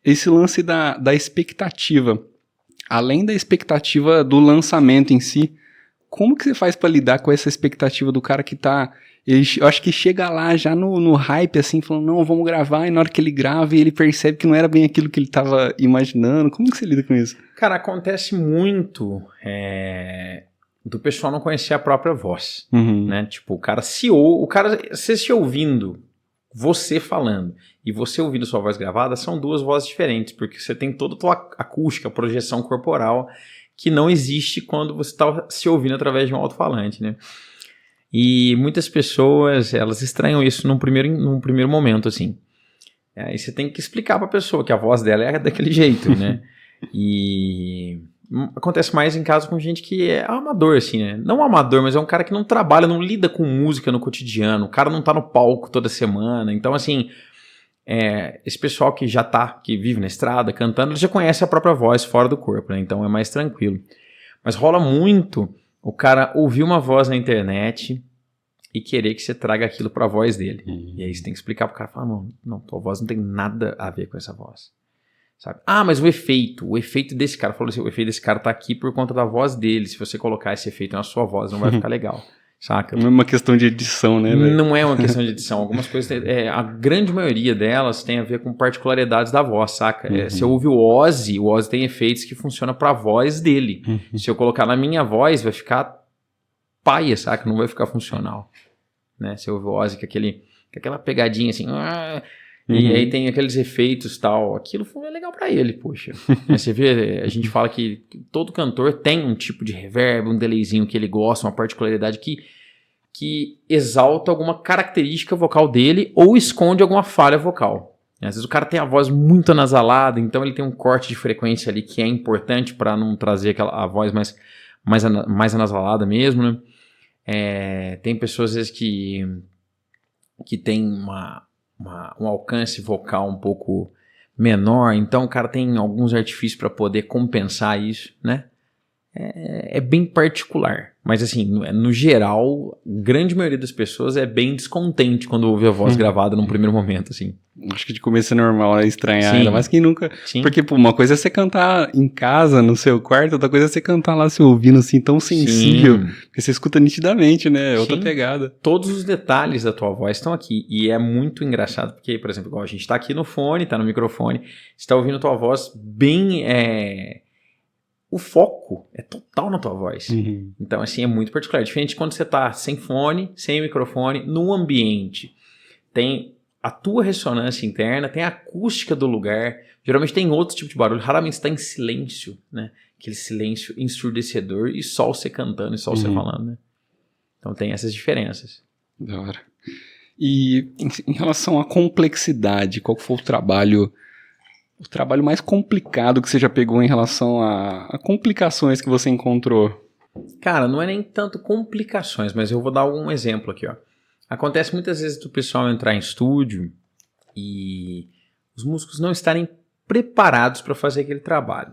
esse lance da expectativa. Além da expectativa do lançamento em si, como que você faz pra lidar com essa expectativa do cara que tá... Eu acho que chega lá já no hype, assim, falando, não, vamos gravar, e na hora que ele grava, ele percebe que não era bem aquilo que ele tava imaginando. Como que você lida com isso? Cara, acontece muito do pessoal não conhecer a própria voz, né? Tipo, o cara você se ouvindo, você falando, e você ouvindo sua voz gravada, são duas vozes diferentes, porque você tem toda a tua acústica, projeção corporal, que não existe quando você tá se ouvindo através de um alto-falante, né? E muitas pessoas, elas estranham isso num primeiro momento, assim. Aí você tem que explicar pra pessoa que a voz dela é daquele jeito, né? E acontece mais em casos com gente que é amador, assim, né? Não amador, mas é um cara que não trabalha, não lida com música no cotidiano. O cara não tá no palco toda semana. Então, assim, esse pessoal que vive na estrada, cantando, ele já conhece a própria voz fora do corpo, né? Então é mais tranquilo. Mas rola muito... O cara ouvir uma voz na internet e querer que você traga aquilo pra voz dele. E aí você tem que explicar pro cara, falar, não, tua voz não tem nada a ver com essa voz. Sabe? Ah, mas o efeito desse cara, falou assim, o efeito desse cara tá aqui por conta da voz dele. Se você colocar esse efeito na sua voz, não vai ficar legal. saca? Não é uma questão de edição, né, velho? Não é uma questão de edição. Algumas coisas, a grande maioria delas tem a ver com particularidades da voz, saca? Se eu ouvir o Ozzy tem efeitos que funcionam pra voz dele. Se eu colocar na minha voz, vai ficar paia, saca? Não vai ficar funcional. Né? Se eu ouvir o Ozzy com aquela pegadinha assim... E aí tem aqueles efeitos e tal. Aquilo é legal pra ele, poxa. Você vê, a gente fala que todo cantor tem um tipo de reverb, um delayzinho que ele gosta, uma particularidade que exalta alguma característica vocal dele ou esconde alguma falha vocal. Às vezes o cara tem a voz muito anasalada, então ele tem um corte de frequência ali que é importante para não trazer a voz mais anasalada mesmo, né? Tem pessoas às vezes que tem um alcance vocal um pouco menor, então o cara tem alguns artifícios para poder compensar isso, né? É bem particular, mas assim, no geral, a grande maioria das pessoas é bem descontente quando ouve a voz gravada num primeiro momento, assim. Acho que de começo é normal, né? Estranhar, Sim. Ainda mais quem nunca... Sim. Porque, pô, uma coisa é você cantar em casa, no seu quarto, outra coisa é você cantar lá se ouvindo assim, tão sensível, porque você escuta nitidamente, né? É outra pegada. Todos os detalhes da tua voz estão aqui, e é muito engraçado, porque, por exemplo, igual a gente tá aqui no fone, tá no microfone, você tá ouvindo a tua voz bem... O foco é total na tua voz. Então, assim, é muito particular. Diferente de quando você tá sem fone, sem microfone, num ambiente. Tem a tua ressonância interna, tem a acústica do lugar. Geralmente tem outro tipo de barulho. Raramente está em silêncio, né? Aquele silêncio ensurdecedor e só você cantando e só você falando, né? Então tem essas diferenças. Da hora. E em relação à complexidade, qual que foi o trabalho mais complicado que você já pegou em relação a complicações que você encontrou? Cara, não é nem tanto complicações, mas eu vou dar um exemplo aqui, ó. Acontece muitas vezes do pessoal entrar em estúdio e os músicos não estarem preparados para fazer aquele trabalho.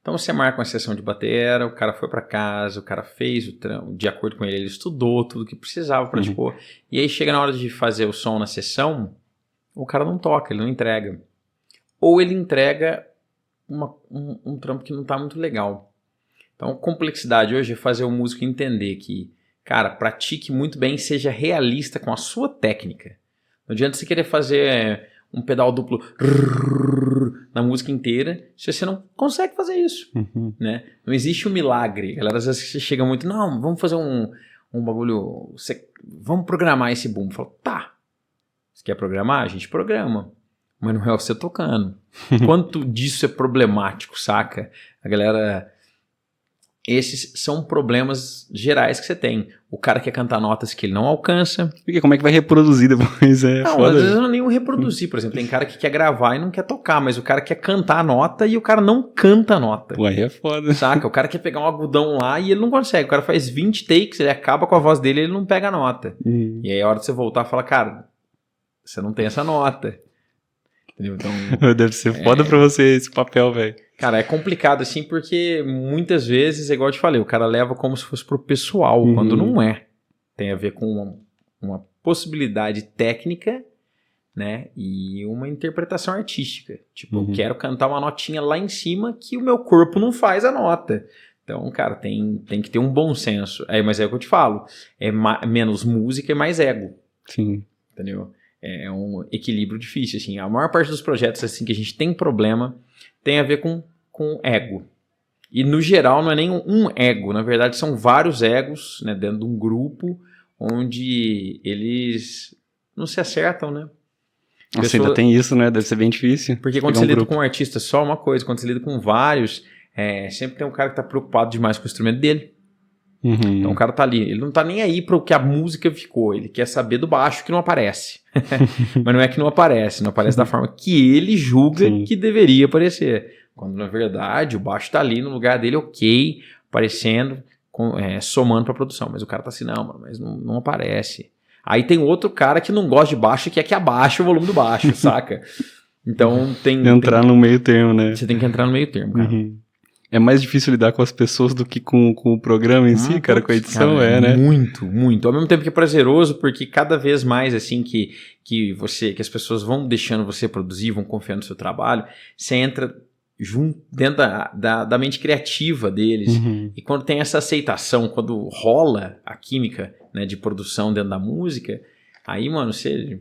Então você marca uma sessão de batera, o cara foi para casa, o cara fez o trampo, de acordo com ele estudou tudo que precisava, praticou. E aí chega na hora de fazer o som na sessão, o cara não toca, ele não entrega. Ou ele entrega um trampo que não está muito legal. Então, a complexidade hoje é fazer o músico entender que, cara, pratique muito bem e seja realista com a sua técnica. Não adianta você querer fazer um pedal duplo na música inteira se você não consegue fazer isso. Né? Não existe um milagre. Galera, às vezes você chega muito, não, vamos fazer um bagulho, vamos programar esse boom. Fala, tá, você quer programar? A gente programa. Mas não é você tocando. Quanto disso é problemático, saca? A galera... Esses são problemas gerais que você tem. O cara quer cantar notas que ele não alcança. Porque como é que vai reproduzir depois? Não, foda. às vezes não é nem reproduzir. Por exemplo, tem cara que quer gravar e não quer tocar, mas o cara quer cantar a nota e o cara não canta a nota. Pô, aí é foda. Saca? O cara quer pegar um agudão lá e ele não consegue. O cara faz 20 takes, ele acaba com a voz dele e ele não pega a nota. E aí a hora de você voltar, fala, cara, você não tem essa nota. Entendeu? Então, deve ser foda pra você esse papel, velho. Cara, é complicado assim porque muitas vezes, é igual eu te falei, o cara leva como se fosse pro pessoal, quando não é. Tem a ver com uma possibilidade técnica, né, e uma interpretação artística. Tipo, eu quero cantar uma notinha lá em cima que o meu corpo não faz a nota. Então, cara, tem que ter um bom senso. Mas é o que eu te falo, menos música e mais ego. Sim. Entendeu? É um equilíbrio difícil, assim. A maior parte dos projetos assim que a gente tem problema tem a ver com ego. E, no geral, não é nem um ego. Na verdade, são vários egos, né, dentro de um grupo onde eles não se acertam, né? Nossa, ainda tem isso, né? Deve ser bem difícil. Porque quando você lida com um artista só, uma coisa. Quando você lida com vários, sempre tem um cara que tá preocupado demais com o instrumento dele. Então o cara tá ali, ele não tá nem aí pro que a música ficou, ele quer saber do baixo que não aparece. Mas não é que não aparece da forma que ele julga que deveria aparecer. Quando na verdade o baixo tá ali no lugar dele, ok, aparecendo, somando pra produção. Mas o cara tá assim, não, mano, mas não aparece. Aí tem outro cara que não gosta de baixo e quer que abaixe o volume do baixo, saca? Então tem... Entrar no meio termo, né? Você tem que entrar no meio termo, cara. É mais difícil lidar com as pessoas do que com o programa em si, cara, com a edição, cara, né? Muito, muito. Ao mesmo tempo que é prazeroso, porque cada vez mais, assim, que as pessoas vão deixando você produzir, vão confiando no seu trabalho, você entra dentro da mente criativa deles. E quando tem essa aceitação, quando rola a química, né, de produção dentro da música, aí, mano, o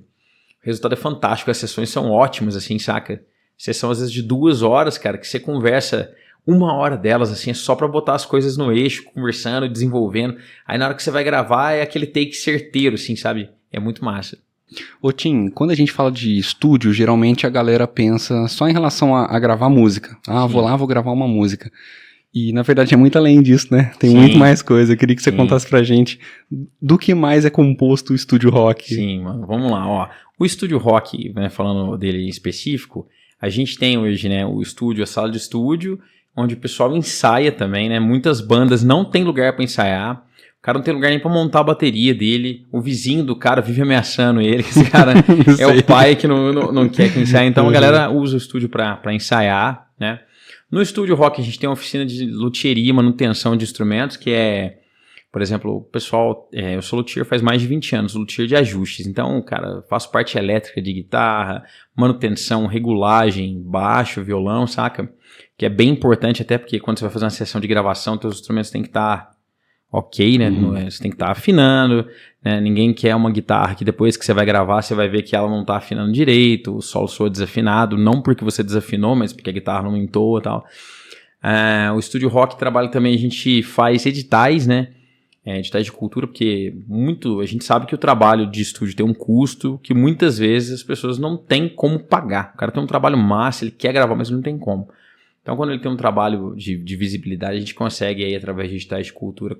resultado é fantástico, as sessões são ótimas, assim, saca? Sessão, às vezes, de 2 horas, cara, que você conversa 1 hora delas, assim, é só pra botar as coisas no eixo, conversando, desenvolvendo. Aí, na hora que você vai gravar, é aquele take certeiro, assim, sabe? É muito massa. Ô Tim, quando a gente fala de estúdio, geralmente a galera pensa só em relação a gravar música. Vou lá, vou gravar uma música. E, na verdade, é muito além disso, né? Tem muito mais coisa. Eu queria que você contasse pra gente do que mais é composto o estúdio rock. Sim, mano. Vamos lá, ó. O estúdio rock, né, falando dele em específico, a gente tem hoje, né, o estúdio, a sala de estúdio, onde o pessoal ensaia também, né? Muitas bandas não tem lugar pra ensaiar. O cara não tem lugar nem pra montar a bateria dele. O vizinho do cara vive ameaçando ele. Esse cara é o pai que não quer que ensaie. Então a galera usa o estúdio pra ensaiar, né? No estúdio rock a gente tem uma oficina de luthieria, manutenção de instrumentos, que é, por exemplo, o pessoal... eu sou luthier faz mais de 20 anos, luthier de ajustes. Então, cara, faço parte elétrica de guitarra, manutenção, regulagem, baixo, violão, saca? Que é bem importante até porque quando você vai fazer uma sessão de gravação, seus instrumentos têm que estar... ok, né? Você tem que estar afinando, né? Ninguém quer uma guitarra que depois que você vai gravar, você vai ver que ela não está afinando direito, o solo soa desafinado, não porque você desafinou, mas porque a guitarra não entoa e tal. O Estúdio Rock trabalha também, a gente faz editais, né? Editais de cultura, porque a gente sabe que o trabalho de estúdio tem um custo que muitas vezes as pessoas não têm como pagar. O cara tem um trabalho massa, ele quer gravar, mas não tem como. Então, quando ele tem um trabalho de visibilidade, a gente consegue, aí, através de editais de cultura,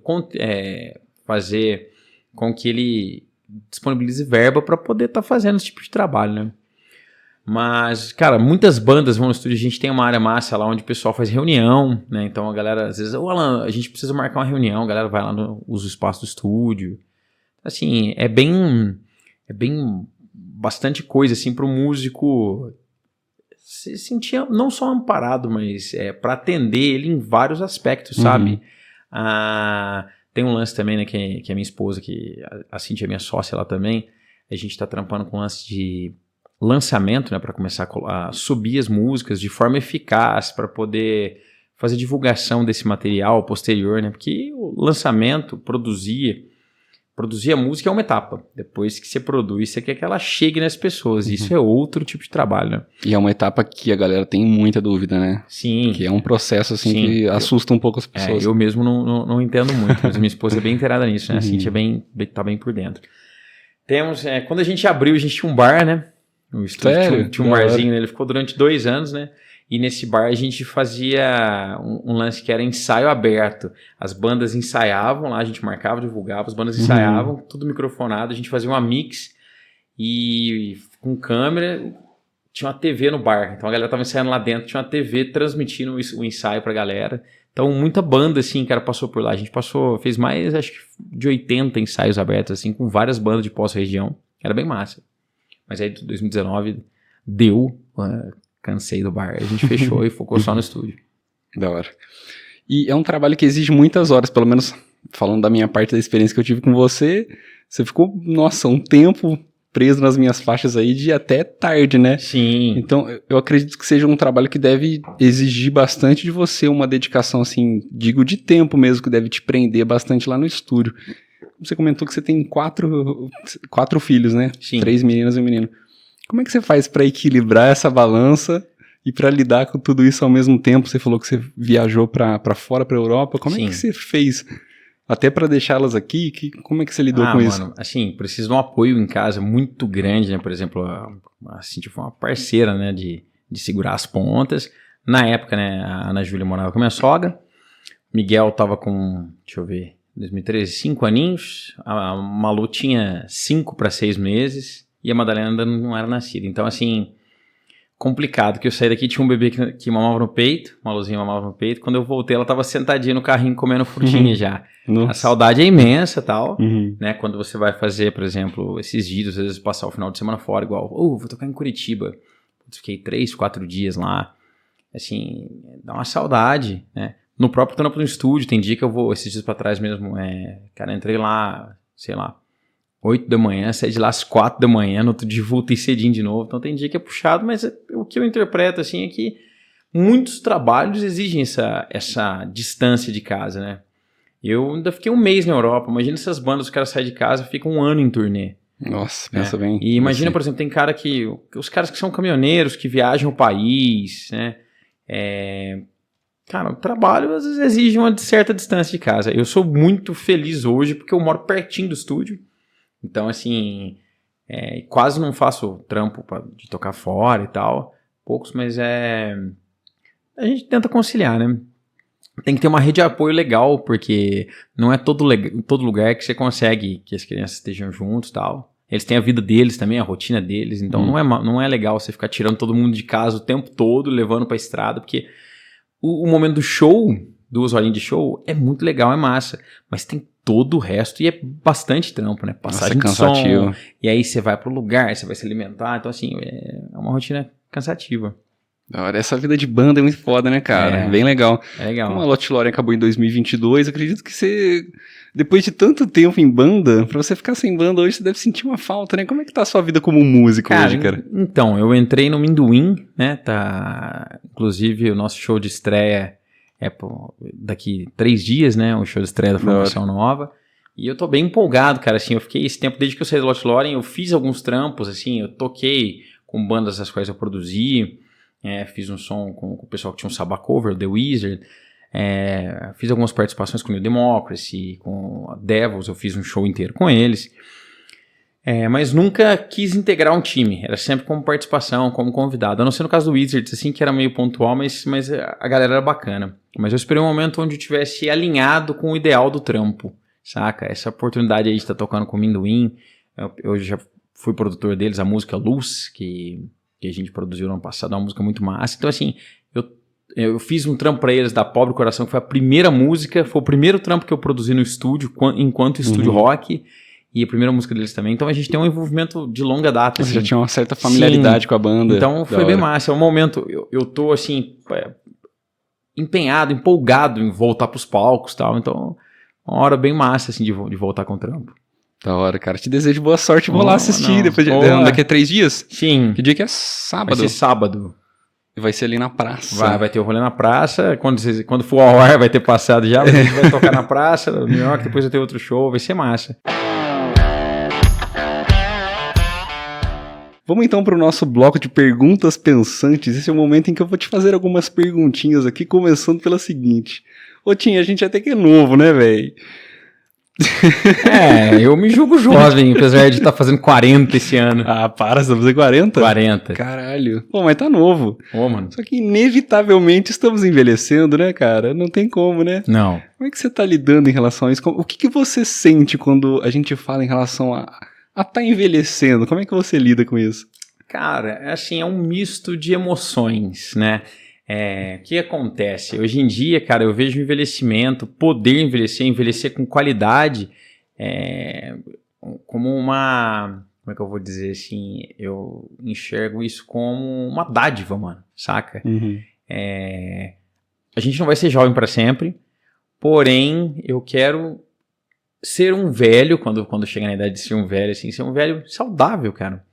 fazer com que ele disponibilize verba para poder estar fazendo esse tipo de trabalho, né? Mas, cara, muitas bandas vão no estúdio, a gente tem uma área massa lá onde o pessoal faz reunião, né? Então, a galera, às vezes, Alan, a gente precisa marcar uma reunião, a galera vai lá, usa o espaço do estúdio. Assim, é bem bastante coisa, assim, para o músico... se sentia não só amparado, mas para atender ele em vários aspectos, sabe? Tem um lance também, né, que a minha esposa, que a Cintia é minha sócia lá também, a gente tá trampando com lance de lançamento, né, para começar a subir as músicas de forma eficaz, para poder fazer divulgação desse material posterior, né? Porque o lançamento, produzir a música é uma etapa. Depois que você produz, você quer que ela chegue nas pessoas. Isso é outro tipo de trabalho, né? E é uma etapa que a galera tem muita dúvida, né? Sim. Que é um processo, assim, que assusta um pouco as pessoas. Eu mesmo não entendo muito, mas minha esposa é bem inteirada nisso, né? A Cintia tá bem por dentro. Temos, quando a gente abriu, a gente tinha um bar, né? O estúdio tinha um barzinho, né? Ele ficou durante 2 anos, né? E nesse bar a gente fazia um lance que era ensaio aberto. As bandas ensaiavam lá, a gente marcava, divulgava, as bandas ensaiavam, tudo microfonado, a gente fazia uma mix e com câmera, tinha uma TV no bar. Então a galera tava ensaiando lá dentro, tinha uma TV transmitindo o ensaio pra galera. Então muita banda, assim, cara, passou por lá. A gente fez mais, acho que de 80 ensaios abertos, assim, com várias bandas de pós-região. Era bem massa. Mas aí, 2019, deu... cansei do bar. A gente fechou e focou só no estúdio. Da hora. E é um trabalho que exige muitas horas, pelo menos falando da minha parte da experiência que eu tive com você ficou, nossa, um tempo preso nas minhas faixas aí de até tarde, né? Sim. Então, eu acredito que seja um trabalho que deve exigir bastante de você, uma dedicação, assim, digo, de tempo mesmo, que deve te prender bastante lá no estúdio. Você comentou que você tem 4 filhos, né? Sim. 3 meninas e um menino. Como é que você faz para equilibrar essa balança e para lidar com tudo isso ao mesmo tempo? Você falou que você viajou para fora, para Europa. Como é que você fez? Até para deixá-las aqui, como é que você lidou com isso? Assim, precisa de um apoio em casa muito grande, né? Por exemplo, a Cintia foi uma parceira, né, de segurar as pontas. Na época, né, a Ana Júlia morava com a minha sogra. Miguel tava com, deixa eu ver, 2013, 5 aninhos. A Malu tinha 5 para 6 meses. E a Madalena ainda não era nascida. Então, assim, complicado. Que eu saí daqui, tinha um bebê que mamava no peito, uma luzinha mamava no peito. Quando eu voltei, ela tava sentadinha no carrinho comendo frutinha já. Nossa. A saudade é imensa e tal. Né? Quando você vai fazer, por exemplo, esses vídeos, às vezes passar o final de semana fora, igual, vou tocar em Curitiba. Fiquei 3, 4 dias lá. Assim, dá uma saudade, né? No próprio trampo no estúdio, tem dia que eu vou, esses dias pra trás mesmo, cara, entrei lá, sei lá, 8 da manhã, saí de lá às 4 da manhã, no outro dia voltei cedinho de novo. Então tem dia que é puxado, mas o que eu interpreto assim é que muitos trabalhos exigem essa distância de casa, né? Eu ainda fiquei um mês na Europa. Imagina essas bandas, os caras saem de casa e ficam um ano em turnê. Nossa, pensa bem. E imagina, por exemplo, tem cara que... Os caras que são caminhoneiros, que viajam o país, né? Cara, o trabalho às vezes exige uma certa distância de casa. Eu sou muito feliz hoje porque eu moro pertinho do estúdio. Então, assim, quase não faço trampo de tocar fora e tal. Poucos, mas a gente tenta conciliar, né? Tem que ter uma rede de apoio legal, porque não é todo lugar que você consegue que as crianças estejam juntos e tal. Eles têm a vida deles também, a rotina deles, então não é legal você ficar tirando todo mundo de casa o tempo todo, levando pra estrada, porque o momento do show, 2 horinhas de show, é muito legal, é massa, mas tem todo o resto e é bastante trampo, né? Passagem de som, e aí você vai pro lugar, você vai se alimentar, então assim, é uma rotina cansativa. Essa vida de banda é muito foda, né, cara? Bem legal. É legal. Como a Lot Loreen acabou em 2022, acredito que você, depois de tanto tempo em banda, pra você ficar sem banda hoje, você deve sentir uma falta, né? Como é que tá a sua vida como músico hoje, cara? Então, eu entrei no Minduim, né? Inclusive, o nosso show de estreia daqui 3 dias, né? O show de estreia da formação nova. E eu tô bem empolgado, cara. Assim, eu fiquei esse tempo, desde que eu saí da Lot Loreen, eu fiz alguns trampos, assim, eu toquei com bandas as quais eu produzi. Fiz um som com o pessoal que tinha um Sabá cover, The Wizard. Fiz algumas participações com o New Democracy, com a Devils, eu fiz um show inteiro com eles. Mas nunca quis integrar um time, era sempre como participação, como convidado. A não ser no caso do Wizards, assim, que era meio pontual, mas a galera era bacana. Mas eu esperei um momento onde eu tivesse alinhado com o ideal do trampo, saca? Essa oportunidade aí de estar tocando com o Minduim, eu já fui produtor deles, a música Luz, que a gente produziu no ano passado, uma música muito massa. Então, assim, eu fiz um trampo pra eles da Pobre Coração, que foi a primeira música, foi o primeiro trampo que eu produzi no estúdio, enquanto estúdio rock, e a primeira música deles também. Então, a gente tem um envolvimento de longa data. Você já tinha uma certa familiaridade com a banda. Então, foi bem massa. É um momento, eu tô, assim, empenhado, empolgado em voltar pros palcos e tal. Então, uma hora bem massa, assim, de voltar com o trampo. Da hora, cara. Te desejo boa sorte. Vou lá assistir depois daqui a 3 dias? Sim. Que dia que é? Sábado? Vai ser sábado. E vai ser ali na praça. Vai ter o rolê na praça. Quando for ao ar vai ter passado já. A gente vai tocar na praça, no New York. Depois vai ter outro show. Vai ser massa. Vamos então para o nosso bloco de perguntas pensantes. Esse é o momento em que eu vou te fazer algumas perguntinhas aqui, começando pela seguinte. Ô, Tim, a gente até que é novo, né, velho? Eu me julgo jovem, apesar de estar fazendo 40 esse ano. Ah, para, você vai fazer 40? 40. Caralho. Pô, mas tá novo. Mano. Só que inevitavelmente estamos envelhecendo, né, cara? Não tem como, né? Não. Como é que você tá lidando em relação a isso? O que você sente quando a gente fala em relação a tá envelhecendo? Como é que você lida com isso? Cara, assim, é um misto de emoções, né? O que acontece? Hoje em dia, cara, eu vejo o envelhecimento, poder envelhecer com qualidade, como uma... Como é que eu vou dizer assim? Eu enxergo isso como uma dádiva, mano, saca? Uhum. A gente não vai ser jovem para sempre, porém, eu quero ser um velho, quando chegar na idade de ser um velho, assim, ser um velho saudável, cara,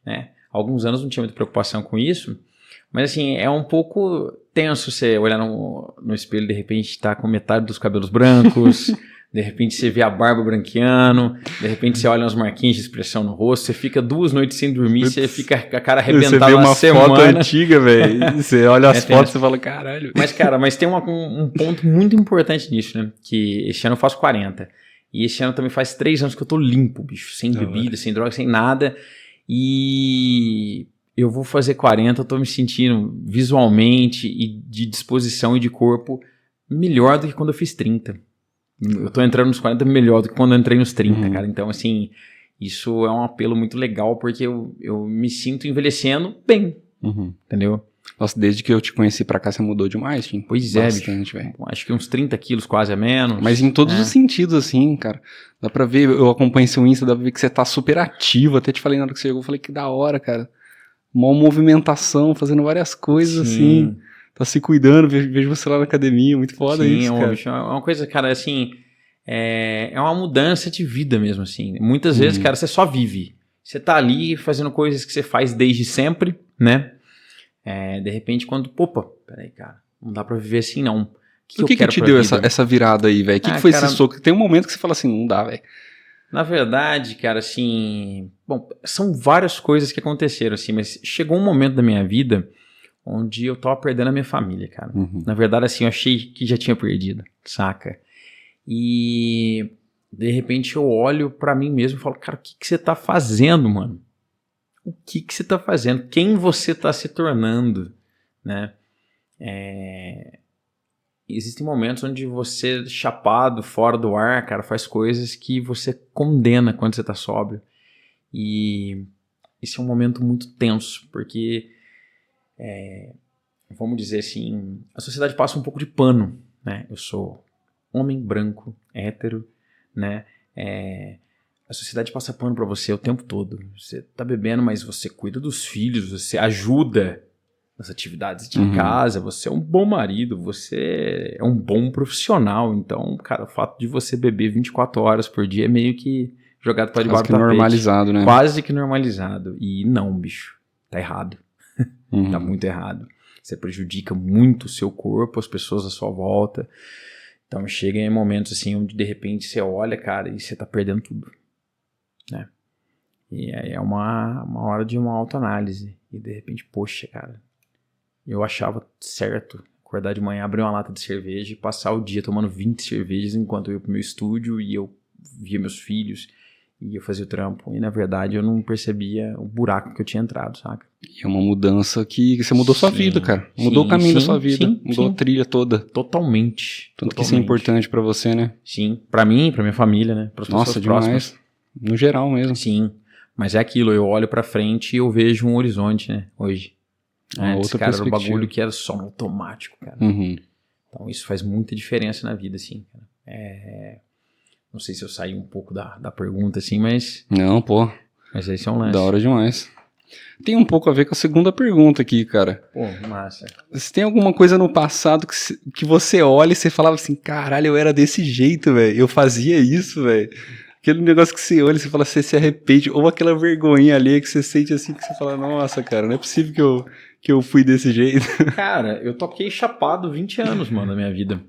né? Há alguns anos não tinha muita preocupação com isso, mas assim, é um pouco tenso você olhar no espelho e de repente tá com metade dos cabelos brancos, de repente você vê a barba branqueando, de repente você olha umas marquinhas de expressão no rosto, você fica 2 noites sem dormir, você fica com a cara arrebentada uma semana. Foto antiga, velho. Você olha as fotos e fala, caralho. Mas, cara, tem um ponto muito importante nisso, né? Que esse ano eu faço 40. E esse ano também faz 3 anos que eu tô limpo, bicho. Sem bebida, sem droga, sem nada. E eu vou fazer 40, eu tô me sentindo visualmente e de disposição e de corpo melhor do que quando eu fiz 30. Eu tô entrando nos 40 melhor do que quando eu entrei nos 30, cara. Então, assim, isso é um apelo muito legal porque eu me sinto envelhecendo bem, entendeu? Nossa, desde que eu te conheci pra cá, você mudou demais, Tim. Pois bastante, velho. Acho que uns 30 quilos quase a menos. Mas em todos os sentidos, assim, cara. Dá pra ver, eu acompanho seu Insta, dá pra ver que você tá super ativo. Até te falei na hora que você chegou, eu falei que da hora, cara. Mó movimentação, fazendo várias coisas, assim. Tá se cuidando, vejo você lá na academia, muito foda isso, cara. Sim, é uma coisa, cara, assim, é uma mudança de vida mesmo, assim. Muitas vezes, cara, você só vive. Você tá ali fazendo coisas que você faz desde sempre, né? De repente, quando... Opa, peraí, cara, não dá pra viver assim, não. O que te deu essa virada aí, velho? O que foi esse soco? Tem um momento que você fala assim, não dá, velho. Na verdade, cara, assim... Bom, são várias coisas que aconteceram, assim, mas chegou um momento da minha vida onde eu tava perdendo a minha família, cara. Na verdade, assim, eu achei que já tinha perdido, saca? E... de repente eu olho pra mim mesmo e falo, cara, o que você tá fazendo, mano? O que você tá fazendo? Quem você tá se tornando, né? Existem momentos onde você, chapado, fora do ar, cara, faz coisas que você condena quando você tá sóbrio. E esse é um momento muito tenso, porque, vamos dizer assim, a sociedade passa um pouco de pano, né? Eu sou homem branco, hétero, né? A sociedade passa pano pra você o tempo todo. Você tá bebendo, mas você cuida dos filhos, você ajuda nas atividades de casa, você é um bom marido, você é um bom profissional. Então, cara, o fato de você beber 24 horas por dia é meio que jogado pra debaixo do tapete. Quase que normalizado, né? Quase que normalizado. E não, bicho, tá errado. Tá muito errado. Você prejudica muito o seu corpo, as pessoas à sua volta. Então chega em momentos assim onde de repente você olha, cara, e você tá perdendo tudo, né? E aí é uma hora de uma autoanálise. E de repente, poxa, cara, eu achava certo acordar de manhã, abrir uma lata de cerveja e passar o dia tomando 20 cervejas enquanto eu ia pro meu estúdio e eu via meus filhos e eu fazia o trampo. E na verdade eu não percebia o buraco que eu tinha entrado, saca? E é uma mudança que você mudou sua vida, cara. Mudou o caminho da sua vida. Mudou a trilha toda. Totalmente. Tanto que isso é importante pra você, né? Sim. Pra mim, pra minha família, né? Pras pessoas próximas. Demais. No geral mesmo. Sim. Mas é aquilo, eu olho pra frente e eu vejo um horizonte, né? Hoje. Outra cara, perspectiva. era um bagulho que era só no automático, cara. Então isso faz muita diferença na vida, assim, cara. Não sei se eu saí um pouco da pergunta, assim, mas... Não, pô. Mas esse é um lance. Da hora demais. Tem um pouco a ver com a segunda pergunta aqui, cara. Pô, massa. Se tem alguma coisa no passado que você olha e você falava assim, caralho, eu era desse jeito, velho. Eu fazia isso, velho. Aquele negócio que você olha e você fala, você se arrepende. Ou aquela vergonha ali que você sente assim, que você fala, nossa, cara, não é possível que eu fui desse jeito. Cara, eu toquei chapado 20 anos, mano, na minha vida.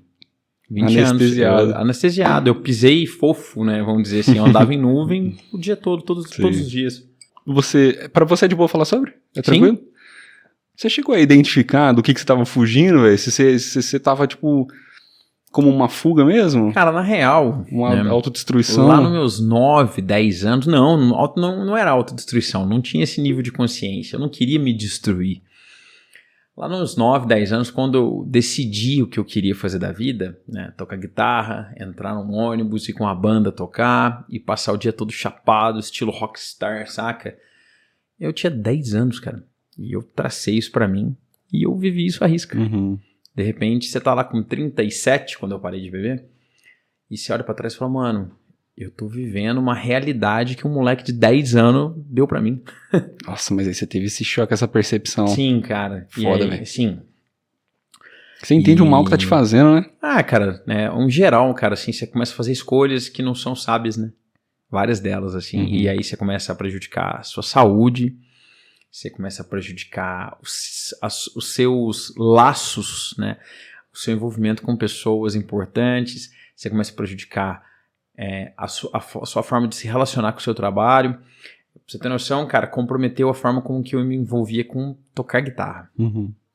20 anestesiado. Anestesiado. Eu pisei fofo, né, vamos dizer assim. Eu andava em nuvem o dia todo, todos os dias. Pra você é de boa falar sobre? É tranquilo? Sim. Você chegou a identificar do que você tava fugindo, velho? Se você tava, tipo, como uma fuga mesmo? Cara, na real... Uma autodestruição? Lá nos meus 9, 10 anos... Não era autodestruição. Não tinha esse nível de consciência. Eu não queria me destruir. Lá nos 9, 10 anos, quando eu decidi o que eu queria fazer da vida, né? Tocar guitarra, entrar num ônibus, ir com a banda tocar e passar o dia todo chapado, estilo rockstar, saca? Eu tinha 10 anos, cara. E eu tracei isso pra mim e eu vivi isso à risca. De repente, você tá lá com 37, quando eu parei de beber, e você olha pra trás e fala, mano, eu tô vivendo uma realidade que um moleque de 10 anos deu pra mim. Nossa, mas aí você teve esse choque, essa percepção. Sim, cara. Foda, velho. Sim. Você entende o mal que tá te fazendo, né? Cara, né, em geral, cara, assim, você começa a fazer escolhas que não são sábias, né? Várias delas, assim, e aí você começa a prejudicar a sua saúde, você começa a prejudicar os seus laços, né? O seu envolvimento com pessoas importantes, você começa a prejudicar a sua forma de se relacionar com o seu trabalho. Pra você ter noção, cara, comprometeu a forma com que eu me envolvia com tocar guitarra,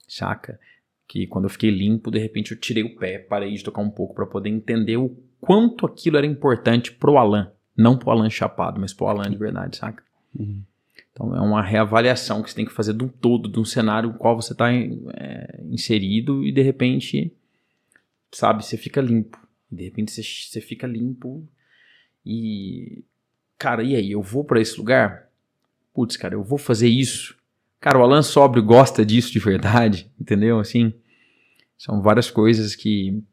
saca? Que quando eu fiquei limpo, de repente eu tirei o pé, parei de tocar um pouco pra poder entender o quanto aquilo era importante pro Alan. Não pro Alan chapado, mas pro Alan de verdade, saca? Então é uma reavaliação que você tem que fazer de um todo, de um cenário no qual você tá inserido e de repente, sabe, você fica limpo. De repente você fica limpo e... Cara, e aí? Eu vou pra esse lugar? Putz, cara, eu vou fazer isso? Cara, o Alan sóbrio gosta disso de verdade, entendeu? Assim, são várias coisas que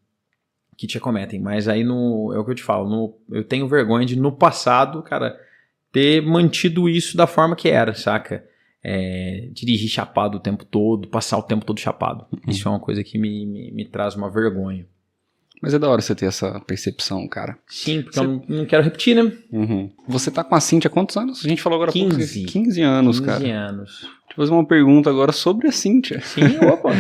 te acometem, mas aí é o que eu te falo, eu tenho vergonha de no passado, cara, ter mantido isso da forma que era, saca? Dirigir chapado o tempo todo, passar o tempo todo chapado. Isso é uma coisa que me traz uma vergonha. Mas é da hora você ter essa percepção, cara. Sim, porque eu não quero repetir, né? Uhum. Você tá com a Cintia há quantos anos? A gente falou agora há pouco. 15 anos, 15 cara. 15 anos. Deixa eu fazer uma pergunta agora sobre a Cintia. Sim, opa.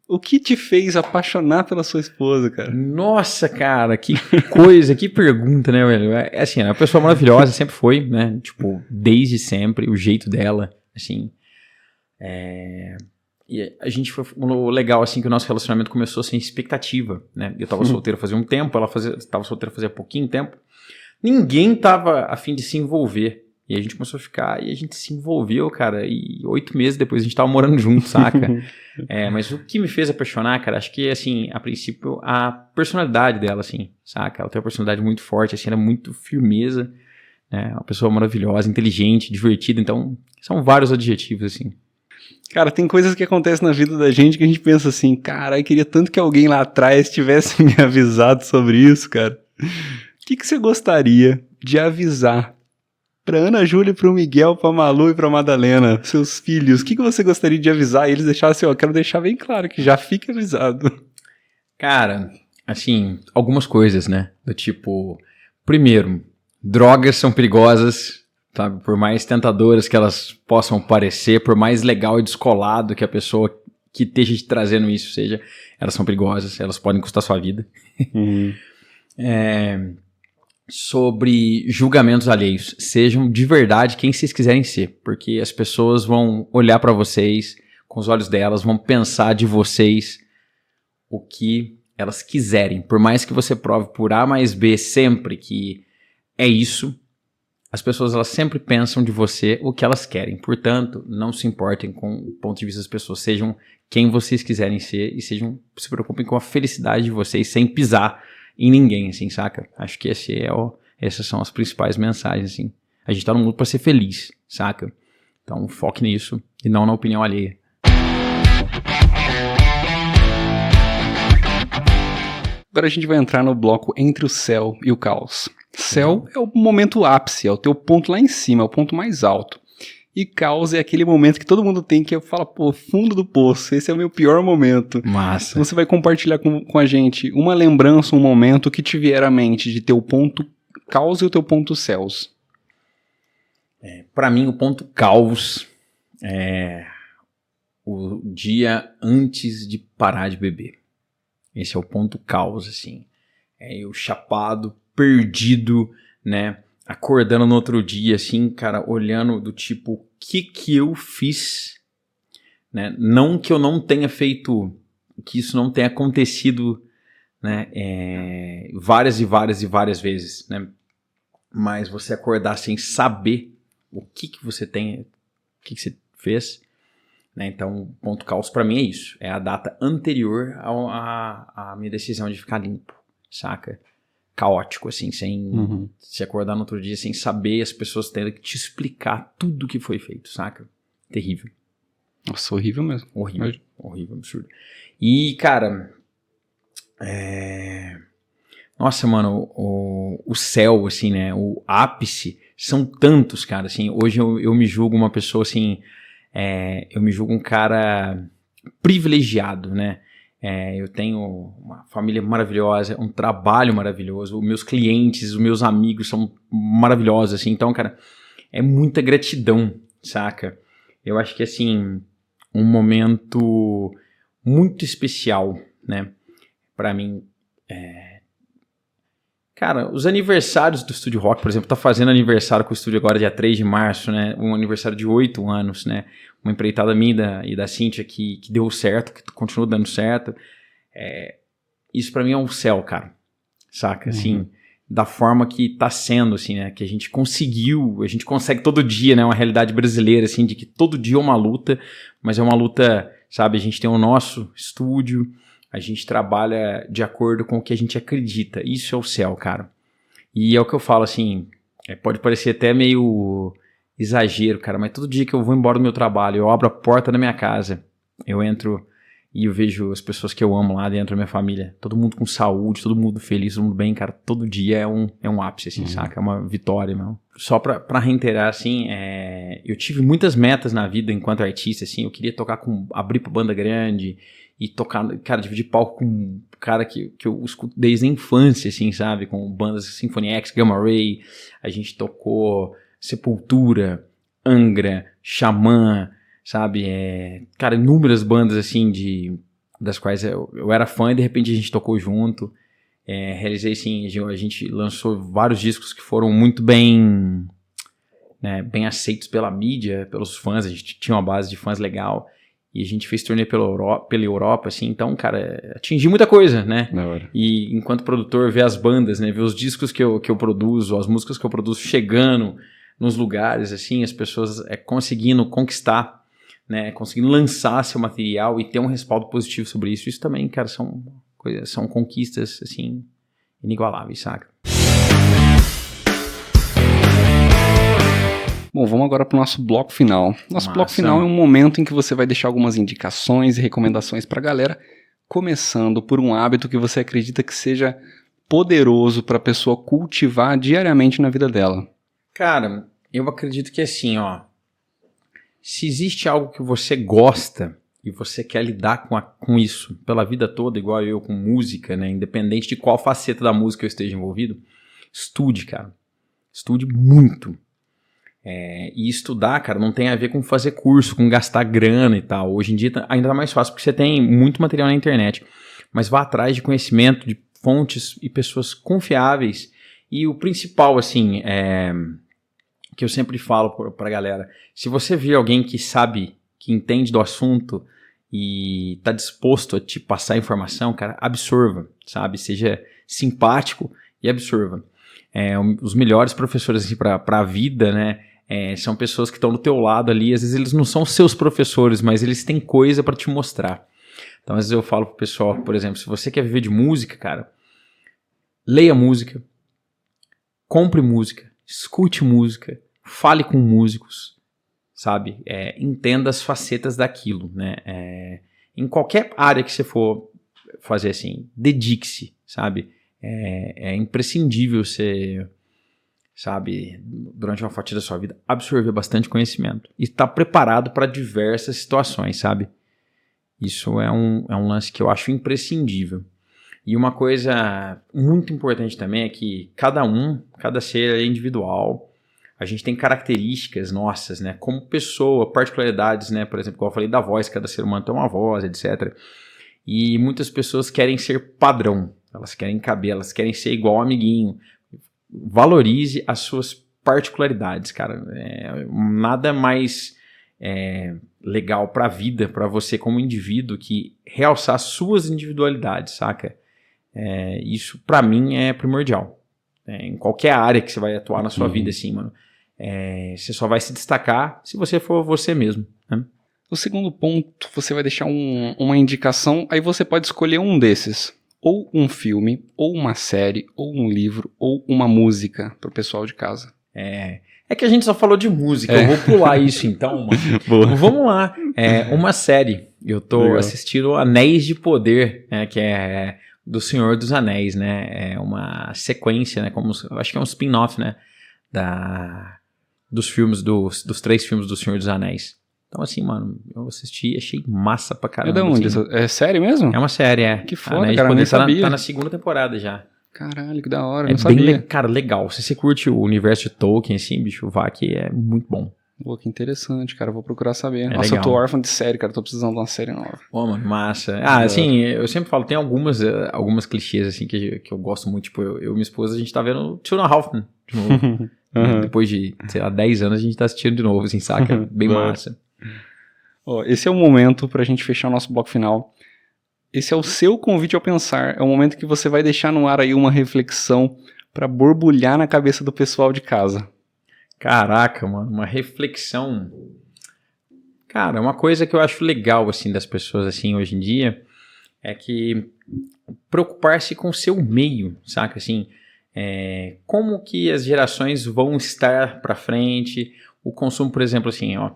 O que te fez apaixonar pela sua esposa, cara? Nossa, cara, que coisa, que pergunta, né, velho? É assim, é uma pessoa maravilhosa, sempre foi, né? Tipo, desde sempre, o jeito dela, assim. E a gente foi legal, assim, que o nosso relacionamento começou sem expectativa, né? Eu tava solteiro fazia um tempo, ela tava solteira fazia pouquinho tempo. Ninguém tava a fim de se envolver. E a gente começou a ficar, e a gente se envolveu, cara, e 8 meses depois a gente tava morando junto, saca? Mas o que me fez apaixonar, cara, acho que, assim, a princípio, a personalidade dela, assim, saca? Ela tem uma personalidade muito forte, assim, ela é muito firmeza, né? Uma pessoa maravilhosa, inteligente, divertida, então, são vários adjetivos, assim. Cara, tem coisas que acontecem na vida da gente que a gente pensa assim, cara, eu queria tanto que alguém lá atrás tivesse me avisado sobre isso, cara. O que você gostaria de avisar pra Ana Júlia, pro Miguel, pra Malu e pra Madalena, seus filhos? O que você gostaria de avisar? E eles deixaram assim, ó, quero deixar bem claro que já fica avisado. Cara, assim, algumas coisas, né? Do tipo, primeiro, drogas são perigosas, sabe? Por mais tentadoras que elas possam parecer, por mais legal e descolado que a pessoa que esteja te trazendo isso seja, elas são perigosas, elas podem custar sua vida. Sobre julgamentos alheios, sejam de verdade quem vocês quiserem ser, porque as pessoas vão olhar pra vocês com os olhos delas, vão pensar de vocês o que elas quiserem, por mais que você prove por A mais B sempre que é isso, as pessoas elas sempre pensam de você o que elas querem, portanto, não se importem com o ponto de vista das pessoas, sejam quem vocês quiserem ser e se preocupem com a felicidade de vocês sem pisar em ninguém, assim, saca? Acho que essas são as principais mensagens, assim. A gente tá no mundo pra ser feliz, saca? Então foque nisso e não na opinião alheia. Agora a gente vai entrar no bloco entre o céu e o caos. Céu é o momento ápice, é o teu ponto lá em cima, é o ponto mais alto. E caos é aquele momento que todo mundo tem que fala, pô, fundo do poço, esse é o meu pior momento. Massa. Então você vai compartilhar com a gente uma lembrança, um momento que te vier à mente de teu ponto caos e o teu ponto céus. Pra mim, o ponto caos é o dia antes de parar de beber. Esse é o ponto caos, assim. Eu chapado, perdido, né? Acordando no outro dia, assim, cara, olhando do tipo, o que eu fiz, né? Não que eu não tenha feito, que isso não tenha acontecido, né? Várias e várias e várias vezes, né? Mas você acordar sem saber o que você tem, o que você fez, né? Então, o ponto caos pra mim é isso. É a data anterior à minha decisão de ficar limpo, saca? Caótico, assim, sem se acordar no outro dia, sem saber, as pessoas tendo que te explicar tudo que foi feito, saca? Terrível. Nossa, horrível mesmo. Horrível, absurdo. E, cara, nossa, mano, o céu, assim, né, o ápice, são tantos, cara, assim, hoje eu me julgo uma pessoa, assim, eu me julgo um cara privilegiado, né? Eu tenho uma família maravilhosa, um trabalho maravilhoso, os meus clientes, os meus amigos são maravilhosos, assim. Então, cara, é muita gratidão, saca? Eu acho que, assim, um momento muito especial, né? Pra mim, cara, os aniversários do Estúdio Rock, por exemplo, tá fazendo aniversário com o estúdio agora dia 3 de março, né? Um aniversário de 8 anos, né? Uma empreitada minha e da Cintia que deu certo, que continua dando certo. Isso pra mim é um céu, cara. Saca? Assim, da forma que tá sendo, assim, né? Que a gente consegue todo dia, né? Uma realidade brasileira, assim, de que todo dia é uma luta, mas é uma luta, sabe? A gente tem o nosso estúdio, a gente trabalha de acordo com o que a gente acredita. Isso é o céu, cara. E é o que eu falo, assim, pode parecer até meio exagero, cara, mas todo dia que eu vou embora do meu trabalho, eu abro a porta da minha casa, eu entro e eu vejo as pessoas que eu amo lá dentro da minha família, todo mundo com saúde, todo mundo feliz, todo mundo bem, cara, todo dia é um ápice, assim, saca? É uma vitória, meu. Só pra reiterar, assim, eu tive muitas metas na vida enquanto artista, assim, eu queria abrir pra banda grande, e tocar, cara, dividir palco com um cara que eu escuto desde a infância, assim, sabe? Com bandas Symphony X, Gamma Ray, a gente tocou Sepultura, Angra, Xamã, sabe? Cara, inúmeras bandas, assim, das quais eu era fã e de repente a gente tocou junto. Realizei, sim, a gente lançou vários discos que foram muito bem, né, bem aceitos pela mídia, pelos fãs, a gente tinha uma base de fãs legal. E a gente fez turnê pela Europa, assim, então, cara, atingi muita coisa, né? E enquanto produtor, ver as bandas, né? Ver os discos que eu produzo, as músicas que eu produzo chegando nos lugares, assim, as pessoas conseguindo conquistar, né? Conseguindo lançar seu material e ter um respaldo positivo sobre isso. Isso também, cara, são conquistas, assim, inigualáveis, saca? Bom, vamos agora para o nosso bloco final. Nosso bloco final é um momento em que você vai deixar algumas indicações e recomendações para a galera, começando por um hábito que você acredita que seja poderoso para a pessoa cultivar diariamente na vida dela. Cara, eu acredito que assim, ó, se existe algo que você gosta e você quer lidar com isso pela vida toda, igual eu com música, né, independente de qual faceta da música eu esteja envolvido, estude, cara. Estude muito. E estudar, cara, não tem a ver com fazer curso, com gastar grana e tal. Hoje em dia ainda tá mais fácil, porque você tem muito material na internet. Mas vá atrás de conhecimento, de fontes e pessoas confiáveis. E o principal, assim, que eu sempre falo pra galera, se você vê alguém que sabe, que entende do assunto e tá disposto a te passar informação, cara, absorva, sabe? Seja simpático e absorva. Os melhores professores assim, para a vida, né? São pessoas que estão do teu lado ali. Às vezes eles não são seus professores, mas eles têm coisa para te mostrar. Então, às vezes eu falo pro pessoal, por exemplo, se você quer viver de música, cara, leia música, compre música, escute música, fale com músicos, sabe? Entenda as facetas daquilo, né? Em qualquer área que você for fazer assim, dedique-se, sabe? É imprescindível você, sabe, durante uma fatia da sua vida, absorver bastante conhecimento e estar preparado para diversas situações, sabe? Isso é um lance que eu acho imprescindível. E uma coisa muito importante também é que cada ser é individual. A gente tem características nossas, né? Como pessoa, particularidades, né? Por exemplo, como eu falei da voz, cada ser humano tem uma voz, etc. E muitas pessoas querem ser padrão. Elas querem caber, elas querem ser igual ao amiguinho. Valorize as suas particularidades, cara. Nada mais legal pra vida, pra você como indivíduo, que realçar suas individualidades, saca? Isso pra mim é primordial. Em qualquer área que você vai atuar na sua vida, assim, mano. Você só vai se destacar se você for você mesmo, né? O segundo ponto, você vai deixar uma indicação, aí você pode escolher um desses. Ou um filme, ou uma série, ou um livro, ou uma música pro pessoal de casa. É que a gente só falou de música, eu vou pular isso então, mano. Então, vamos lá. Uma série, eu tô assistindo Anéis de Poder, né, que é do Senhor dos Anéis, né? É uma sequência, né? Acho que é um spin-off, né? Dos filmes, dos 3 filmes do Senhor dos Anéis. Então, assim, mano, eu assisti e achei massa pra caramba. É da onde? Assim. É série mesmo? É uma série, Que foda, cara, eu nem sabia. Tá na 2ª temporada já. Caralho, que da hora, não sabia. Cara, legal. Se você curte o universo de Tolkien, assim, bicho, vá que é muito bom. Pô, que interessante, cara, vou procurar saber. Nossa, legal. eu tô órfão de série, cara, tô precisando de uma série nova. Pô, mano, massa. Assim, eu sempre falo, tem algumas clichês, assim, que eu gosto muito. Tipo, eu e minha esposa, a gente tá vendo Two and a Half Men, de novo. Depois de, sei lá, 10 anos, a gente tá assistindo de novo, assim, saca? Bem massa. Esse é o momento pra gente fechar o nosso bloco final. Esse é o seu convite ao pensar. É o momento que você vai deixar no ar aí uma reflexão pra borbulhar na cabeça do pessoal de casa. Caraca, mano, uma reflexão. Cara, uma coisa que eu acho legal, assim, das pessoas, assim, hoje em dia, é que preocupar-se com o seu meio, saca? Assim, como que as gerações vão estar pra frente, o consumo, por exemplo, assim, ó,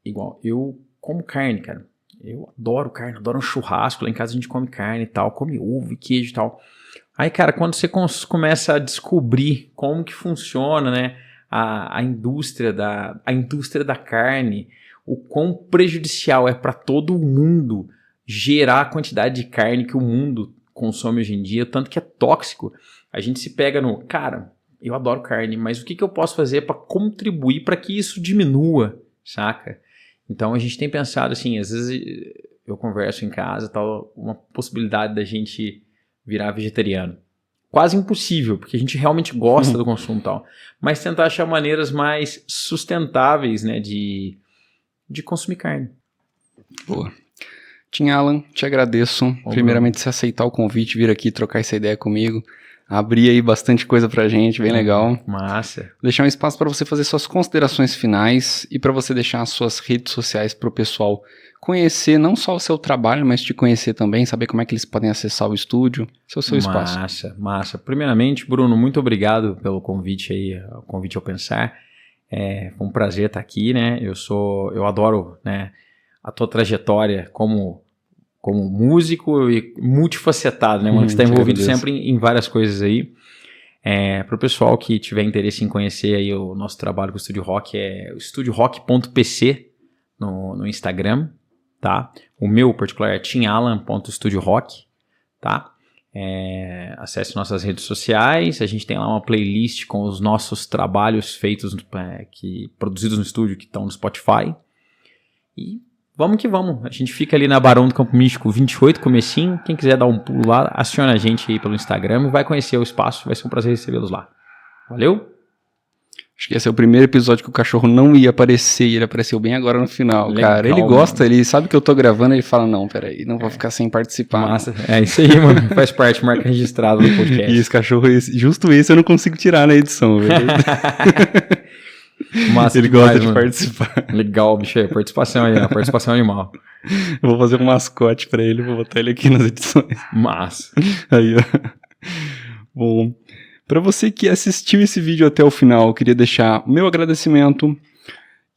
igual, eu como carne, cara. Eu adoro carne, adoro um churrasco. Lá em casa a gente come carne e tal, come ovo e queijo e tal. Aí, cara, quando você começa a descobrir como que funciona, né, a indústria da carne, o quão prejudicial é para todo mundo gerar a quantidade de carne que o mundo consome hoje em dia, tanto que é tóxico. A gente se pega no, cara, eu adoro carne, mas o que eu posso fazer para contribuir para que isso diminua, saca? Então a gente tem pensado assim, às vezes eu converso em casa, tal, uma possibilidade da gente virar vegetariano. Quase impossível, porque a gente realmente gosta do consumo e tal, mas tentar achar maneiras mais sustentáveis, né, de consumir carne. Boa. Tim Alan, te agradeço. Primeiramente, você aceitar o convite, vir aqui trocar essa ideia comigo. Abrir aí bastante coisa pra gente, bem legal. Massa. Vou deixar um espaço para você fazer suas considerações finais e para você deixar as suas redes sociais pro pessoal conhecer não só o seu trabalho, mas te conhecer também, saber como é que eles podem acessar o estúdio. Esse é o seu espaço. Massa. Primeiramente, Bruno, muito obrigado pelo convite aí, o convite ao Pensar. Foi um prazer estar aqui, né? Eu adoro, né, a tua trajetória como músico e multifacetado, né, mano? Você está envolvido sempre em várias coisas aí. Para o pessoal que tiver interesse em conhecer aí o nosso trabalho com o Estúdio Rock, é o estudioRock.pc no Instagram, tá? O meu particular é timalan.studiorock, tá? Acesse nossas redes sociais, a gente tem lá uma playlist com os nossos trabalhos feitos, produzidos no estúdio, que estão no Spotify. E vamos que vamos. A gente fica ali na Barão do Campo Místico 28, comecinho. Quem quiser dar um pulo lá, aciona a gente aí pelo Instagram e vai conhecer o espaço. Vai ser um prazer recebê-los lá. Valeu? Acho que esse é o primeiro episódio que o cachorro não ia aparecer e ele apareceu bem agora no final. Legal, cara. Ele gosta, ele sabe que eu tô gravando, ele fala, não, peraí, não vou ficar sem participar. Massa. É isso aí, mano. Faz parte, marca registrada do podcast. E esse cachorro, justo esse eu não consigo tirar na edição, velho. Massa ele demais, gosta de mano. participar. Legal, bicho. Participação aí, participação animal. Eu vou fazer um mascote pra ele, vou botar ele aqui nas edições. Massa. Aí, ó. Bom, pra você que assistiu esse vídeo até o final, eu queria deixar o meu agradecimento.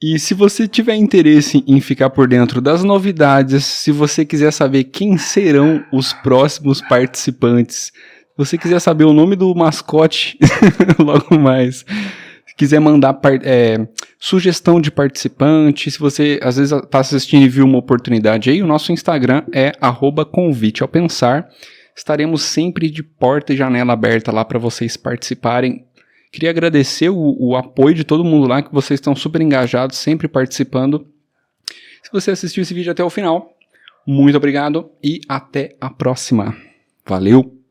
E se você tiver interesse em ficar por dentro das novidades, se você quiser saber quem serão os próximos participantes, se você quiser saber o nome do mascote logo mais, se quiser mandar sugestão de participante, se você às vezes está assistindo e viu uma oportunidade aí, o nosso Instagram é @conviteaopensar. Estaremos sempre de porta e janela aberta lá para vocês participarem. Queria agradecer o apoio de todo mundo lá, que vocês estão super engajados, sempre participando. Se você assistiu esse vídeo até o final, muito obrigado e até a próxima. Valeu!